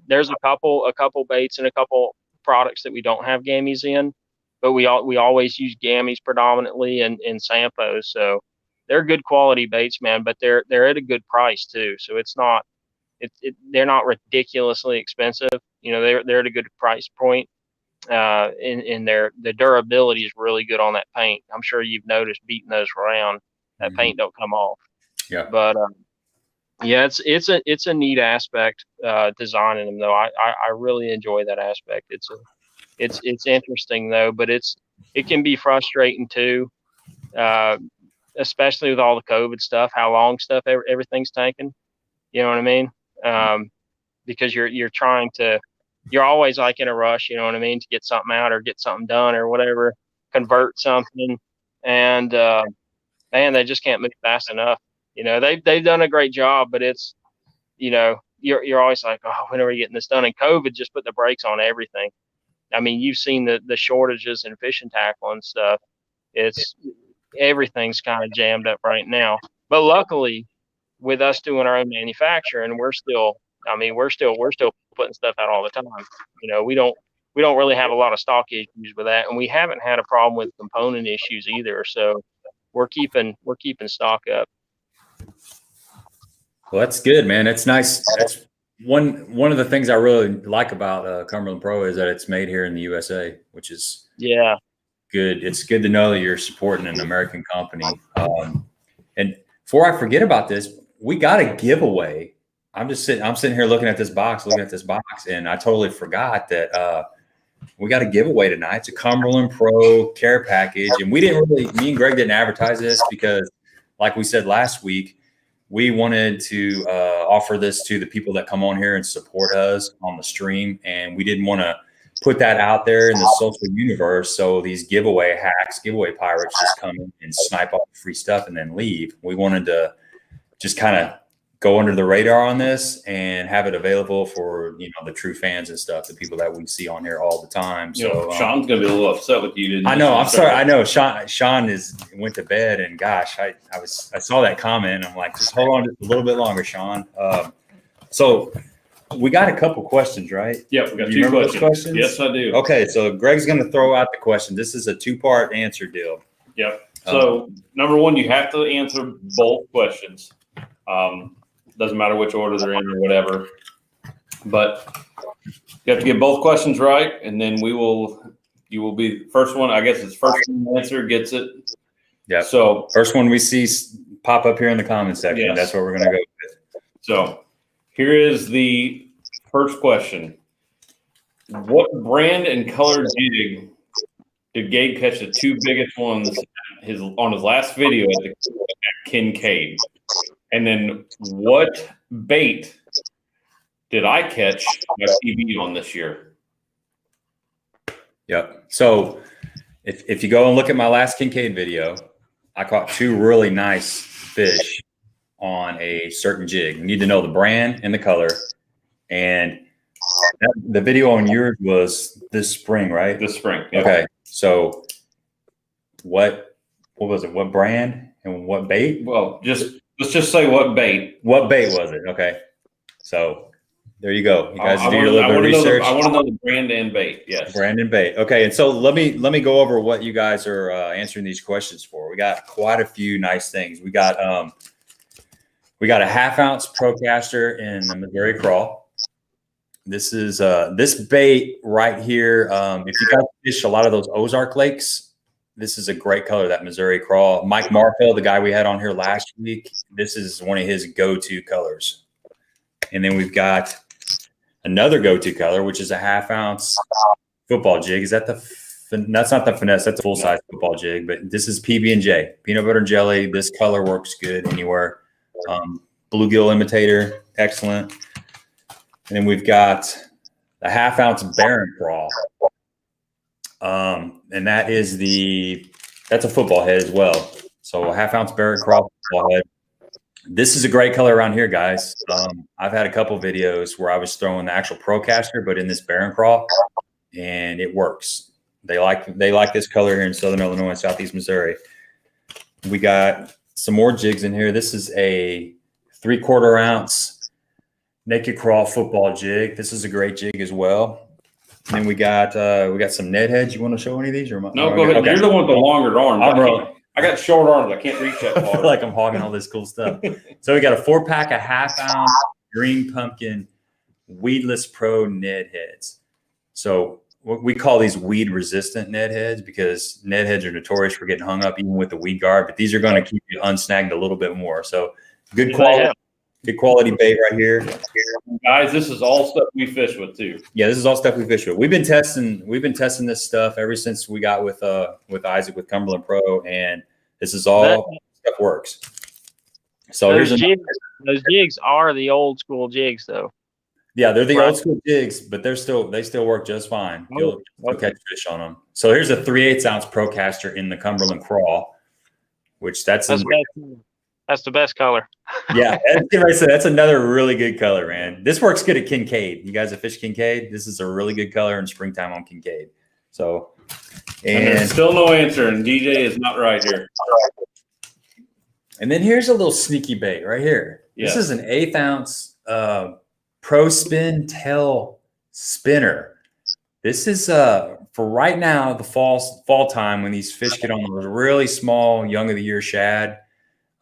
There's a couple baits and a couple products that we don't have gammies in, but we always use gammies predominantly and Sampos. So they're good quality baits, man, but they're at a good price too. So they're not ridiculously expensive. You know, they're at a good price point. In the durability is really good on that paint. I'm sure you've noticed beating those around, that paint don't come off. Yeah. But yeah, it's a neat aspect, designing them though. I really enjoy that aspect. It's interesting though, but it can be frustrating too, especially with all the COVID stuff, how long everything's taking. You know what I mean? Because you're always like in a rush, you know what I mean, to get something out or get something done or whatever, convert something. and man, they just can't move fast enough. You know, they've done a great job, but it's, you know, you're always like, oh, when are we getting this done? And COVID just put the brakes on everything. I mean, you've seen the shortages in fishing tackle and stuff. It's everything's kind of jammed up right now. But luckily, with us doing our own manufacturing, we're still putting stuff out all the time. You know, we don't really have a lot of stock issues with that, and we haven't had a problem with component issues either. So we're keeping stock up. Well, that's good, man. That's nice. That's one of the things I really like about Cumberland Pro is that it's made here in the USA, which is good. It's good to know that you're supporting an American company. And before I forget about this, we got a giveaway. I'm sitting here looking at this box, and I totally forgot that we got a giveaway tonight. It's a Cumberland Pro care package, and me and Greg didn't advertise this because, like we said last week, we wanted to offer this to the people that come on here and support us on the stream, and we didn't want to put that out there in the social universe. So these giveaway pirates just come in and snipe all the free stuff and then leave. We wanted to just kind of go under the radar on this and have it available for, you know, the true fans and stuff, the people that we see on here all the time. So Sean's gonna be a little upset with you. I know. I'm sorry. I know Sean went to bed, and gosh, I saw that comment, and I'm like, just hold on just a little bit longer, Sean. So we got a couple questions, right? Yeah, we got two questions. Yes, I do. Okay, so Greg's going to throw out the question. This is a 2-part answer deal. Yep. So number one, you have to answer both questions. Doesn't matter which order they're in or whatever, but you have to get both questions right, and then you will be the first one. I guess it's first answer gets it. Yeah. So first one we see pop up here in the comment section. Yes. That's what we're going to go with. So here is the first question. What brand and color jig did Gabe catch the two biggest ones on his last video at Kincaid? And then what bait did I catch my PB on this year? Yep. So if you go and look at my last Kincaid video, I caught two really nice fish on a certain jig. You need to know the brand and the color. And the video on yours was this spring, right? This spring. Yeah. Okay. So what was it? What brand and what bait? Well, let's just say what bait. What bait was it? Okay. So there you go. You guys do your little bit of research. I want to know the brand and bait. Yes. Brand and bait. Okay. And so let me go over what you guys are answering these questions for. We got quite a few nice things. We got a 1/2 ounce Procaster in the Missouri Crawl. This is this bait right here. If you guys fish a lot of those Ozark lakes, this is a great color, that Missouri Crawl. Mike Marfell, the guy we had on here last week, this is one of his go-to colors. And then we've got another go-to color, which is a 1/2 ounce football jig. Is that that's not the finesse, that's a full-size football jig, but this is PB&J, peanut butter and jelly. This color works good anywhere. Bluegill imitator, excellent. And then we've got the 1/2 ounce Barron Crawl. And that's a football head as well. So a 1/2 ounce Barron Crawl football head. This is a great color around here, guys. I've had a couple videos where I was throwing the actual Procaster, but in this Barron Crawl, and it works. They like this color here in Southern Illinois, Southeast Missouri. We got some more jigs in here. This is a 3/4 ounce Naked Crawl football jig. This is a great jig as well. And then we got some Ned heads. You want to show any of these? Or no, go ahead. Okay. You're the one with the longer arms. I got short arms. I can't reach that far. I feel like I'm hogging all this cool stuff. So we got a 4-pack of 1/2 ounce Green Pumpkin Weedless Pro Ned heads. So we call these weed resistant Ned heads because Ned heads are notorious for getting hung up even with the weed guard, but these are going to keep you unsnagged a little bit more. So good quality. Good quality bait right here. Guys, this is all stuff we fish with too. Yeah, this is all stuff we fish with. We've been testing this stuff ever since we got with Isaac with Cumberland Pro, and this is all stuff works. So those jigs are the old school jigs though. Yeah, they're the old school jigs, but they still work just fine. You'll catch fish on them. So here's a 3/8 ounce Procaster in the Cumberland Crawl. which that's the best color. Yeah, that's another really good color, man. This works good at Kincaid. You guys have fished Kincaid? This is a really good color in springtime on Kincaid. So, and there's still no answer, and DJ is not right here. And then here's a little sneaky bait right here. Yeah. This is an 1/8 ounce Pro Spin Tail Spinner. This is for right now, the fall time when these fish get on those really small young of the year shad.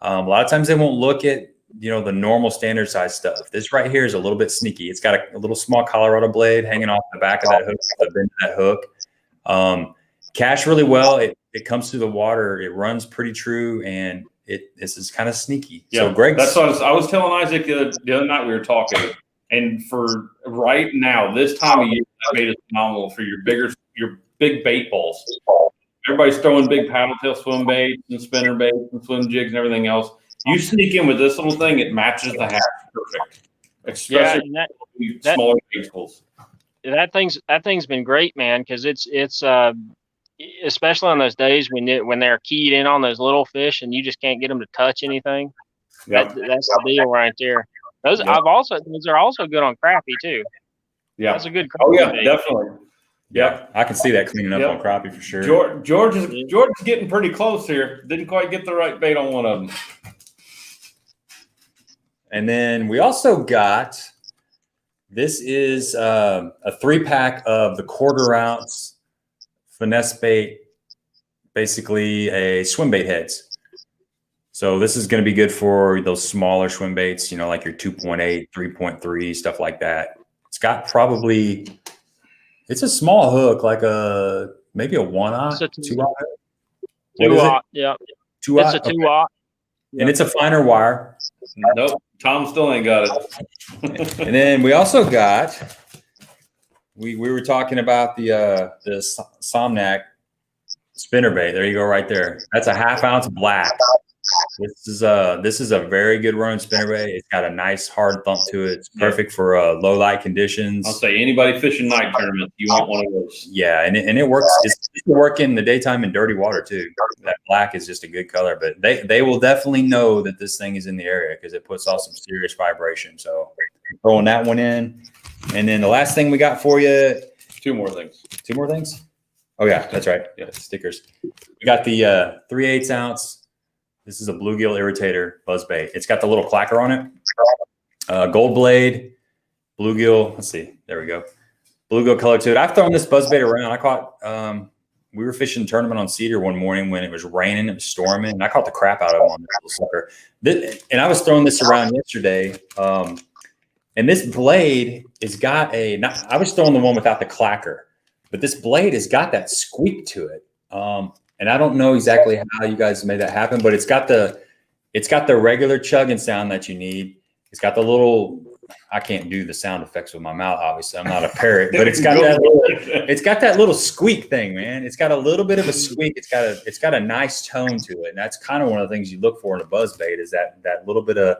A lot of times they won't look at, the normal standard size stuff. This right here is a little bit sneaky. It's got a little small Colorado blade hanging off the back of that hook, the bend of that hook. Cash really well. It comes through the water. It runs pretty true, and this is kind of sneaky. Yeah, so Greg, that's what I was telling Isaac the other night we were talking. And for right now, this time of year, that bait is phenomenal for your big bait balls. Everybody's throwing big paddle tail swim baits and spinner baits and swim jigs and everything else. You sneak in with this little thing, it matches the hatch perfect. Especially smaller baits. That thing's been great, man, because it's especially on those days when they're keyed in on those little fish and you just can't get them to touch anything. Yep. That's the deal right there. Those are also good on crappie too. Yeah, that's a good. Oh yeah, bait. Definitely. Yeah, I can see that cleaning up on crappie for sure. George is getting pretty close here. Didn't quite get the right bait on one of them. And then we also got, this is a 3-pack of the 1/4 ounce finesse bait, basically a swim bait heads. So this is going to be good for those smaller swim baits, like your 2.8, 3.3, stuff like that. It's got it's a small hook, like maybe a 1/0, 2/0. 2/0, yeah. 2/0. It's a 2/0. And it's a finer wire. Nope, Tom still ain't got it. And then we also got, we were talking about the Somnac spinner bait. There you go, right there. That's a 1/2 ounce black. This is a very good running spinner bait. It's got a nice hard thump to it. It's perfect for low light conditions. I'll say anybody fishing night tournament, you want one of those. Yeah, and it works. It's work in the daytime in dirty water too. That black is just a good color, but they will definitely know that this thing is in the area because it puts off some serious vibration. So throwing that one in, and then the last thing we got for you. 2 more things. 2 more things. Oh yeah, that's right. Yeah, stickers. We got the 3/8 ounce. This is a bluegill irritator buzz bait. It's got the little clacker on it. Gold blade, bluegill. Let's see. There we go. Bluegill color to it. I've thrown this buzz bait around. I caught, we were fishing a tournament on Cedar one morning when it was raining, it was storming, and I caught the crap out of him on this little sucker. And I was throwing this around yesterday. And this blade has got I was throwing the one without the clacker, but this blade has got that squeak to it. And I don't know exactly how you guys made that happen, but it's got the regular chugging sound that you need. It's got the little, I can't do the sound effects with my mouth, obviously. I'm not a parrot, but it's got that little squeak thing, man. It's got a little bit of a squeak. It's got a nice tone to it. And that's kind of one of the things you look for in a buzz bait is that little bit of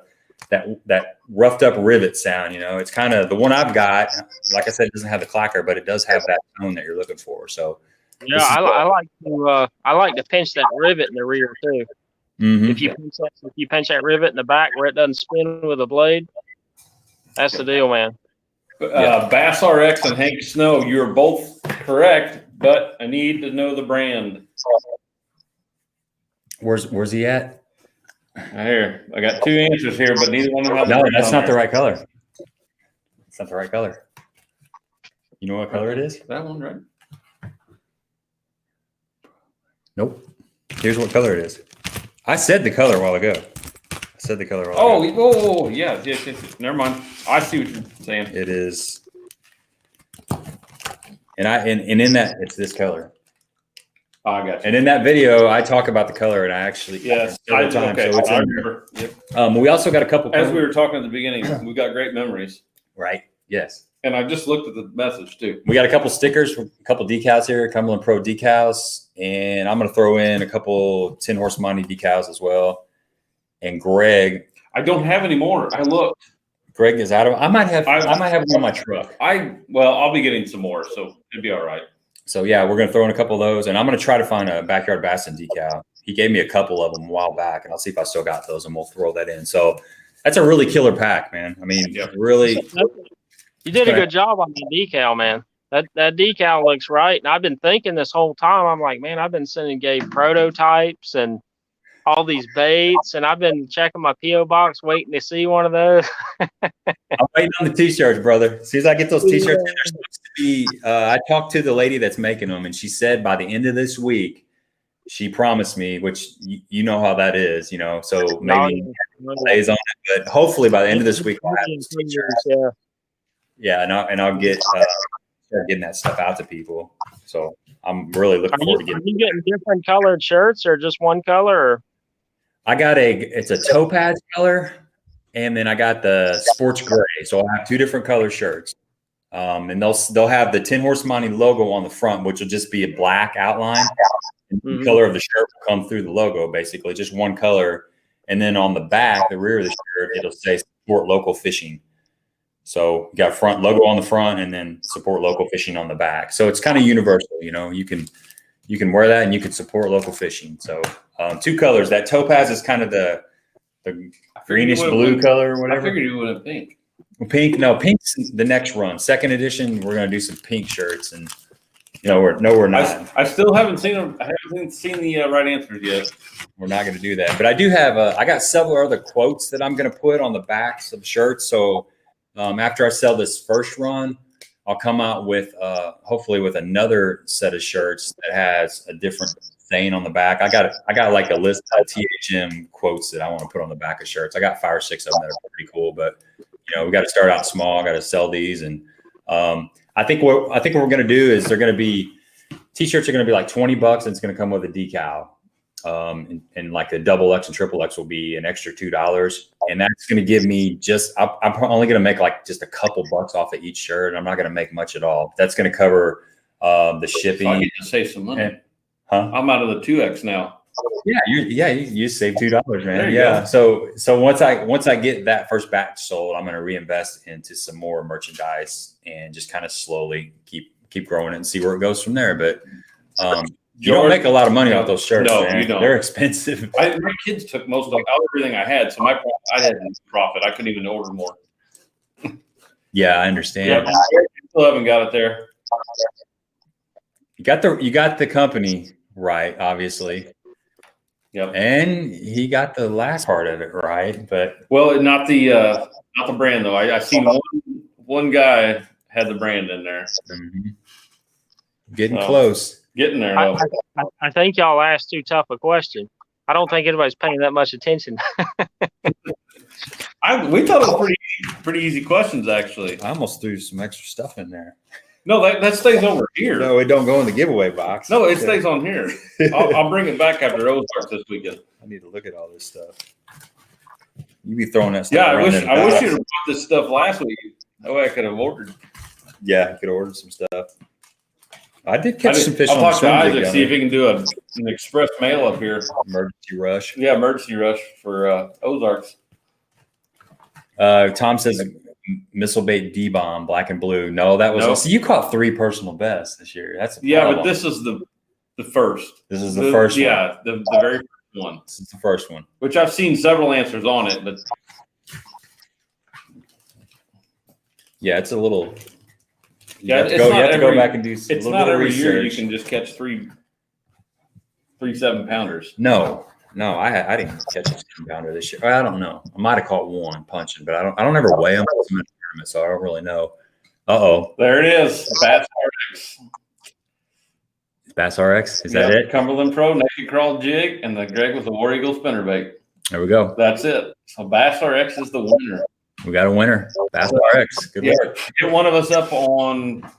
that roughed up rivet sound. It's kind of the one I've got. Like I said, it doesn't have the clacker, but it does have that tone that you're looking for. So yeah, I like to pinch that rivet in the rear too. Mm-hmm. If you pinch that rivet in the back where it doesn't spin with a blade, that's the deal, man. Bass RX and Hank Snow, you're both correct, but I need to know the brand. Where's he at? Here, I got 2 answers here, but neither one of them. No, that's not the right color. It's not the right color. You know what color it is? That one, right? Nope. Here's what color it is. I said the color a while ago. ago. Oh, yeah. Never mind. I see what you're saying. It is. And in that, it's this color. Oh, I got you. And in that video, I talk about the color, and I actually several times. Okay. So it's I remember. Yep. We also got a couple. As we were talking at the beginning, we got great memories. Right. Yes. And I just looked at the message too. We got a couple stickers, a couple decals here, Cumberland Pro decals, and I'm going to throw in a couple Tin Horse Monty decals as well. And Greg, I don't have any more. I looked. Greg is out of. I might have one on my truck. I'll be getting some more, so it'd be all right. So yeah, we're going to throw in a couple of those, and I'm going to try to find a backyard bassin decal. he gave me a couple of them a while back, and I'll see if I still got those, and we'll throw that in. So that's a really killer pack, man. I mean, really. You did a good job on the decal, man. That decal looks right. And I've been thinking this whole time, I'm like, man, I've been sending Gabe prototypes and all these baits, and I've been checking my P.O. box waiting to see one of those. I'm waiting on the T-shirts, brother. As soon as I get those T-shirts, they're supposed to be. I talked to the lady that's making them, and she said by the end of this week, she promised me, which you know how that is, So maybe stays on it, but hopefully by the end of this week, I'll have those T-shirts. Yeah, and I'll get start getting that stuff out to people. So I'm really looking forward to getting. Are you getting different colored shirts or just one color? Or? I got it's a topaz color, and then I got the sports gray. So I'll have 2 different color shirts. And they'll have the Tin Horse Monty logo on the front, which will just be a black outline. And the color of the shirt will come through the logo, basically, just one color. And then on the back, the rear of the shirt, it'll say support local fishing. So you got front logo on the front and then support local fishing on the back. So it's kind of universal, you can wear that and you can support local fishing. So 2 colors. That topaz is kind of the greenish blue color or whatever. I figured you would have pink. Pink's the next run. 2nd edition, we're going to do some pink shirts, and we're not. I still haven't seen them. I haven't seen the right answers yet. We're not going to do that. But I do have I got several other quotes that I'm going to put on the backs of shirts. So after I sell this first run, I'll come out with hopefully with another set of shirts that has a different saying on the back. I got like a list of THM quotes that I want to put on the back of shirts. I got 5 or 6 of them that are pretty cool, but we got to start out small. I got to sell these, and I think what we're going to do is they're going to be T-shirts are going to be like $20, and it's going to come with a decal. And like the double X and triple X will be an extra $2, and that's going to give me I'm only going to make like just a couple bucks off of each shirt, and I'm not going to make much at all. That's going to cover the shipping. So I get to save some money. I'm out of the 2X now. Yeah, you save $2, man. Yeah. So once I get that first batch sold, I'm going to reinvest into some more merchandise and just kind of slowly keep growing it and see where it goes from there. But you don't make a lot of money off those shirts. No, man. you don't. They're expensive. My kids took most of everything I had, so I had profit. I couldn't even order more. Yeah, I understand. Yeah, I still haven't got it there. You got the company right, obviously. Yep. And he got the last part of it right, but not the brand though. I seen one guy had the brand in there. Mm-hmm. Getting close. Getting there. Though. I think y'all asked too tough a question. I don't think anybody's paying that much attention. We thought it was pretty easy questions actually. I almost threw some extra stuff in there. No, that stays over here. No, it don't go in the giveaway box. No, it stays on here. I'll bring it back after Ozark this weekend. I need to look at all this stuff. You be throwing that stuff. Yeah, I wish you'd have brought this stuff last week. That way I could have ordered. Yeah, I could have ordered some stuff. I did catch some fish. I'll talk to Isaac, see if he can do an express mail up here. Emergency rush. Yeah, emergency rush for Ozarks. Tom says missile bait D-bomb, black and blue. No, that was so you caught 3 personal bests this year. That's a problem. But this is the first. This is the first one. Yeah, the very first one. This is the first one. Which I've seen several answers on it, but yeah, it's a little. You have to go back and do. It's not every year you can just catch 3 7-pounders. No, I didn't catch a 7-pounder this year. I don't know. I might have caught one punching, but I don't ever weigh them in the tournament, so I don't really know. There it is. Bass RX. Bass RX. Is that it? Cumberland Pro naked crawl jig, and the Greg with the War Eagle spinnerbait. There we go. That's it. So Bass RX is the winner. We got a winner. Bass RX. Good work. Get one of us up on,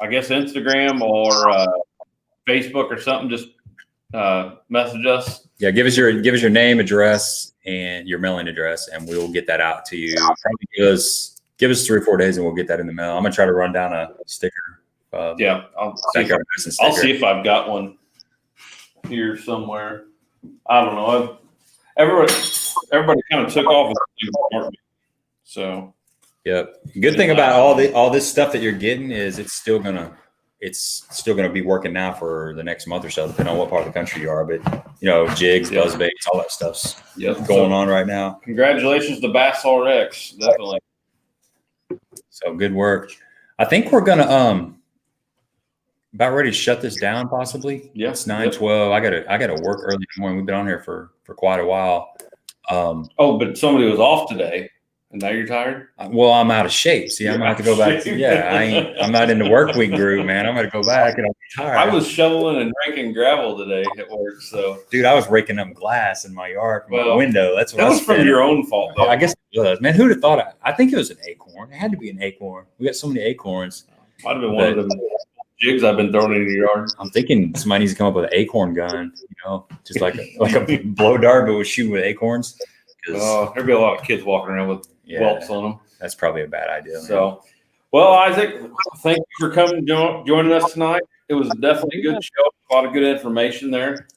I guess, Instagram or Facebook or something. Just message us. Yeah, give us your name, address, and your mailing address, and we will get that out to you. Probably give us 3 or 4 days, and we'll get that in the mail. I'm gonna try to run down a sticker. I'll see if I've got one here somewhere. I don't know. Everybody kind of took off with it. So yep. Good thing about all this stuff that you're getting is it's still gonna it's still going to be working now for the next month or so, depending on what part of the country you are. But, you know, jigs, buzz baits, all that stuff's going on right now. Congratulations to Bass RX. Definitely. So good work. I think we're going to about ready to shut this down possibly. Yeah. It's 9:12. I gotta work early in the morning. We've been on here for quite a while. But somebody was off today. And now you're tired? Well, I'm out of shape. See, I'm going to have to go back. I'm not in the work week groove, man. I'm going to go back and I'll be tired. I was shoveling and raking gravel today at work. So, dude, I was raking up glass in my yard from my window. That's what that was from your own fault, though. I guess it was. Man, who'd have thought? I think it was an acorn. It had to be an acorn. We got so many acorns. Might have been one of them jigs I've been throwing into your yard. I'm thinking somebody needs to come up with an acorn gun, you know, just like a blow dart, but with shooting with acorns. There'd be a lot of kids walking around with whelps on them. That's probably a bad idea. So, well, Isaac, thank you for coming joining us tonight. It was definitely a good show. A lot of good information there.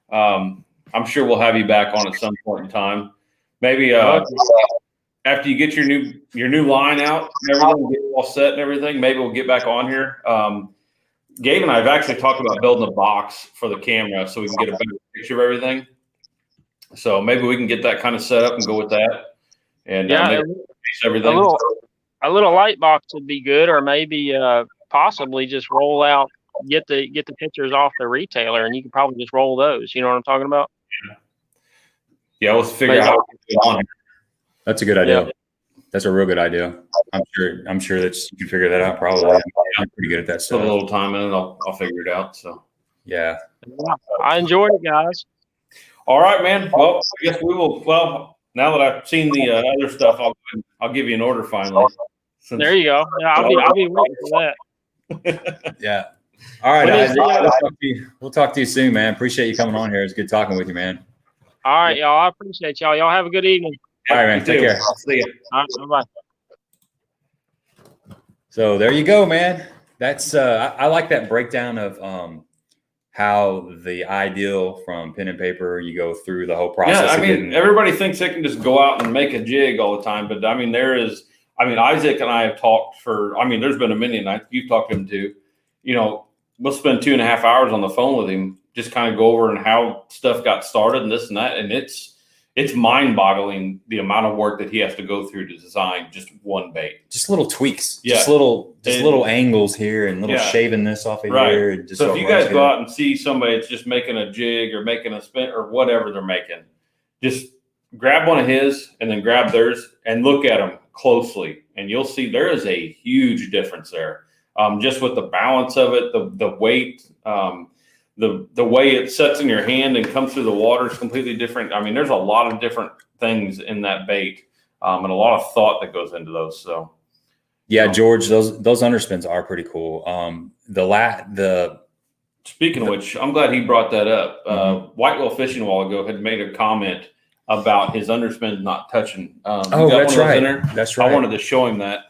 I'm sure we'll have you back on at some point in time. Maybe after you get your new line out, everything get all set and everything. Maybe we'll get back on here. Gabe and I have actually talked about building a box for the camera so we can get a better picture of everything. So maybe we can get that kind of set up and go with that. And everything. A little light box would be good, or maybe possibly just roll out, get the pictures off the retailer, and you can probably just roll those. You know what I'm talking about? Yeah, let's figure out how to get on here. That's a good idea. Yeah. That's a real good idea. I'm sure that you can figure that out. Probably. I'm pretty good at that stuff. Put a little time in it. I'll figure it out. So yeah. I enjoyed it, guys. All right, man. Well, I guess we will. Well, now that I've seen the other stuff, I'll give you an order finally. There you go. Yeah, I'll be waiting for that. Yeah. All right, Isaac, we'll talk to you soon, man. Appreciate you coming on here. It's good talking with you, man. All right, y'all. I appreciate y'all. Y'all have a good evening. All right, man. Take care. See you. All right, bye. So there you go, man. That's I like that breakdown of how the ideal from pen and paper, you go through the whole process. Yeah, I mean, everybody thinks they can just go out and make a jig all the time, but I mean, Isaac and I have talked there's been a many nights, you've talked to him too. You know, we'll spend 2.5 hours on the phone with him, just kind of go over and how stuff got started and this and that. And it's mind-boggling the amount of work that he has to go through to design just one bait. Just little tweaks, just little angles here and little shaving this off of here. And just so if you guys go out and see somebody that's just making a jig or making a spin or whatever they're making, just grab one of his and then grab theirs and look at them closely, and you'll see there is a huge difference there. Just with the balance of it, the weight, the way it sets in your hand and comes through the water is completely different. I mean, there's a lot of different things in that bait, and a lot of thought that goes into those. So, yeah, George, those underspins are pretty cool. Speaking of which, I'm glad he brought that up. Whitewell Fishing a while ago had made a comment about his underspins not touching. That's right. That's right. I wanted to show him that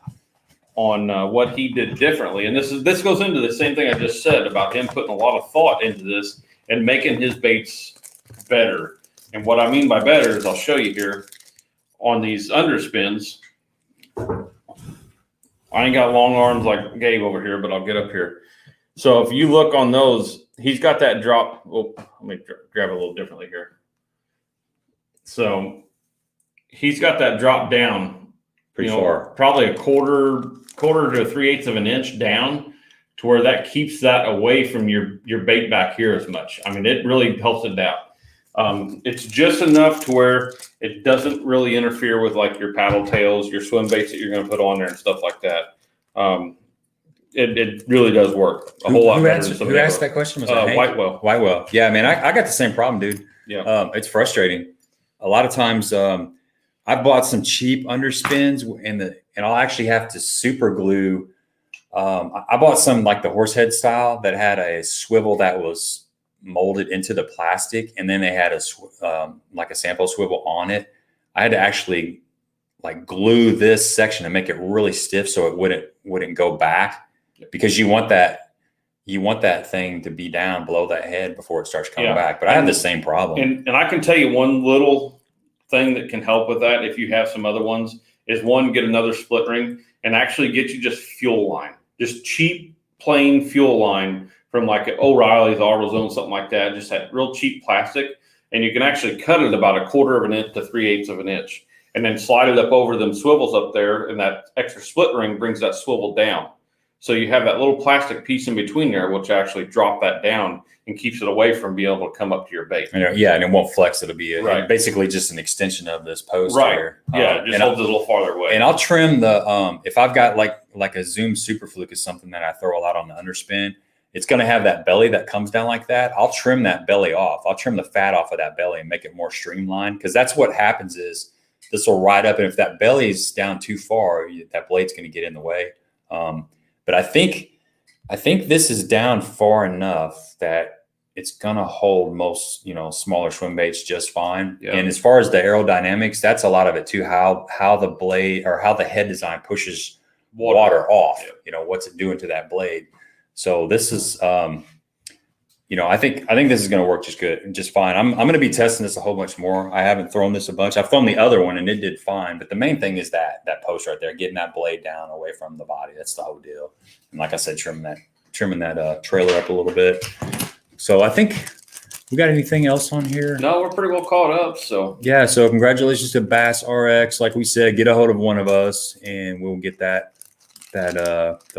on what he did differently. And this goes into the same thing I just said about him putting a lot of thought into this and making his baits better. And what I mean by better is I'll show you here on these underspins. I ain't got long arms like Gabe over here, but I'll get up here. So if you look on those, he's got that drop. Oh, let me grab it a little differently here. So he's got that drop down pretty far, probably a quarter to 3/8 of an inch down, to where that keeps that away from your bait back here as much. I mean, it really helps it down. It's just enough to where it doesn't really interfere with like your paddle tails, your swim baits that you're going to put on there and stuff like that. It really does work a whole lot better. Who asked that question? Was it Whitewell. Yeah, man, I got the same problem, dude. Yeah, it's frustrating. A lot of times, I bought some cheap underspins, and I'll actually have to super glue. I bought some like the horsehead style that had a swivel that was molded into the plastic, and then they had like a sample swivel on it. I had to actually like glue this section and make it really stiff so it wouldn't go back, because you want that thing to be down below that head before it starts coming back. But I have the same problem. And I can tell you one little thing that can help with that, if you have some other ones, is get another split ring and actually get you just fuel line, just cheap plain fuel line from like O'Reilly's, AutoZone, something like that. Just that real cheap plastic, and you can actually cut it about 1/4 of an inch to 3/8 of an inch, and then slide it up over them swivels up there, and that extra split ring brings that swivel down. So you have that little plastic piece in between there, which actually drop that down and keeps it away from being able to come up to your bait. Yeah, and it won't flex. It'll be Right. basically just an extension of this post Right. here. Yeah, it just holds it a little farther away. And I'll trim the if I've got like a Zoom Super Fluke is something that I throw a lot on the underspin. It's going to have that belly that comes down like that. I'll trim that belly off. I'll trim the fat off of that belly and make it more streamlined, because that's what happens is this will ride up, and if that belly is down too far, that blade's going to get in the way. But I think this is down far enough that it's gonna hold most, smaller swim baits just fine. Yeah. And as far as the aerodynamics, that's a lot of it too. How the blade or how the head design pushes water off. Yeah. What's it doing to that blade? So this is, I think this is gonna work just fine. I'm gonna be testing this a whole bunch more. I haven't thrown this a bunch. I've thrown the other one and it did fine. But the main thing is that post right there, getting that blade down away from the body. That's the whole deal. And like I said, trimming that trailer up a little bit. So I think we got anything else on here? No, we're pretty well caught up. So yeah. So congratulations to Bass RX. Like we said, get a hold of one of us and we'll get the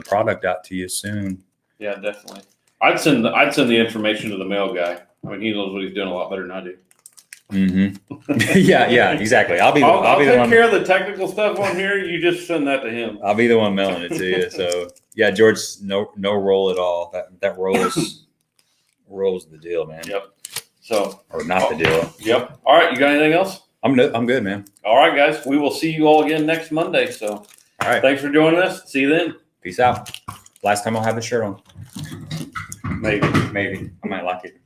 product out to you soon. Yeah, definitely. I'd send the information to the mail guy. I mean, he knows what he's doing a lot better than I do. Mm-hmm. yeah, exactly. I'll take care of the technical stuff on here. You just send that to him. I'll be the one mailing it to you. So yeah, George, no roll at all. That rolls the deal, man. Yep. So or not the deal. Yep. All right. You got anything else? I'm good, man. All right, guys. We will see you all again next Monday. So all right. Thanks for joining us. See you then. Peace out. Last time I'll have the shirt on. Maybe. I might like it.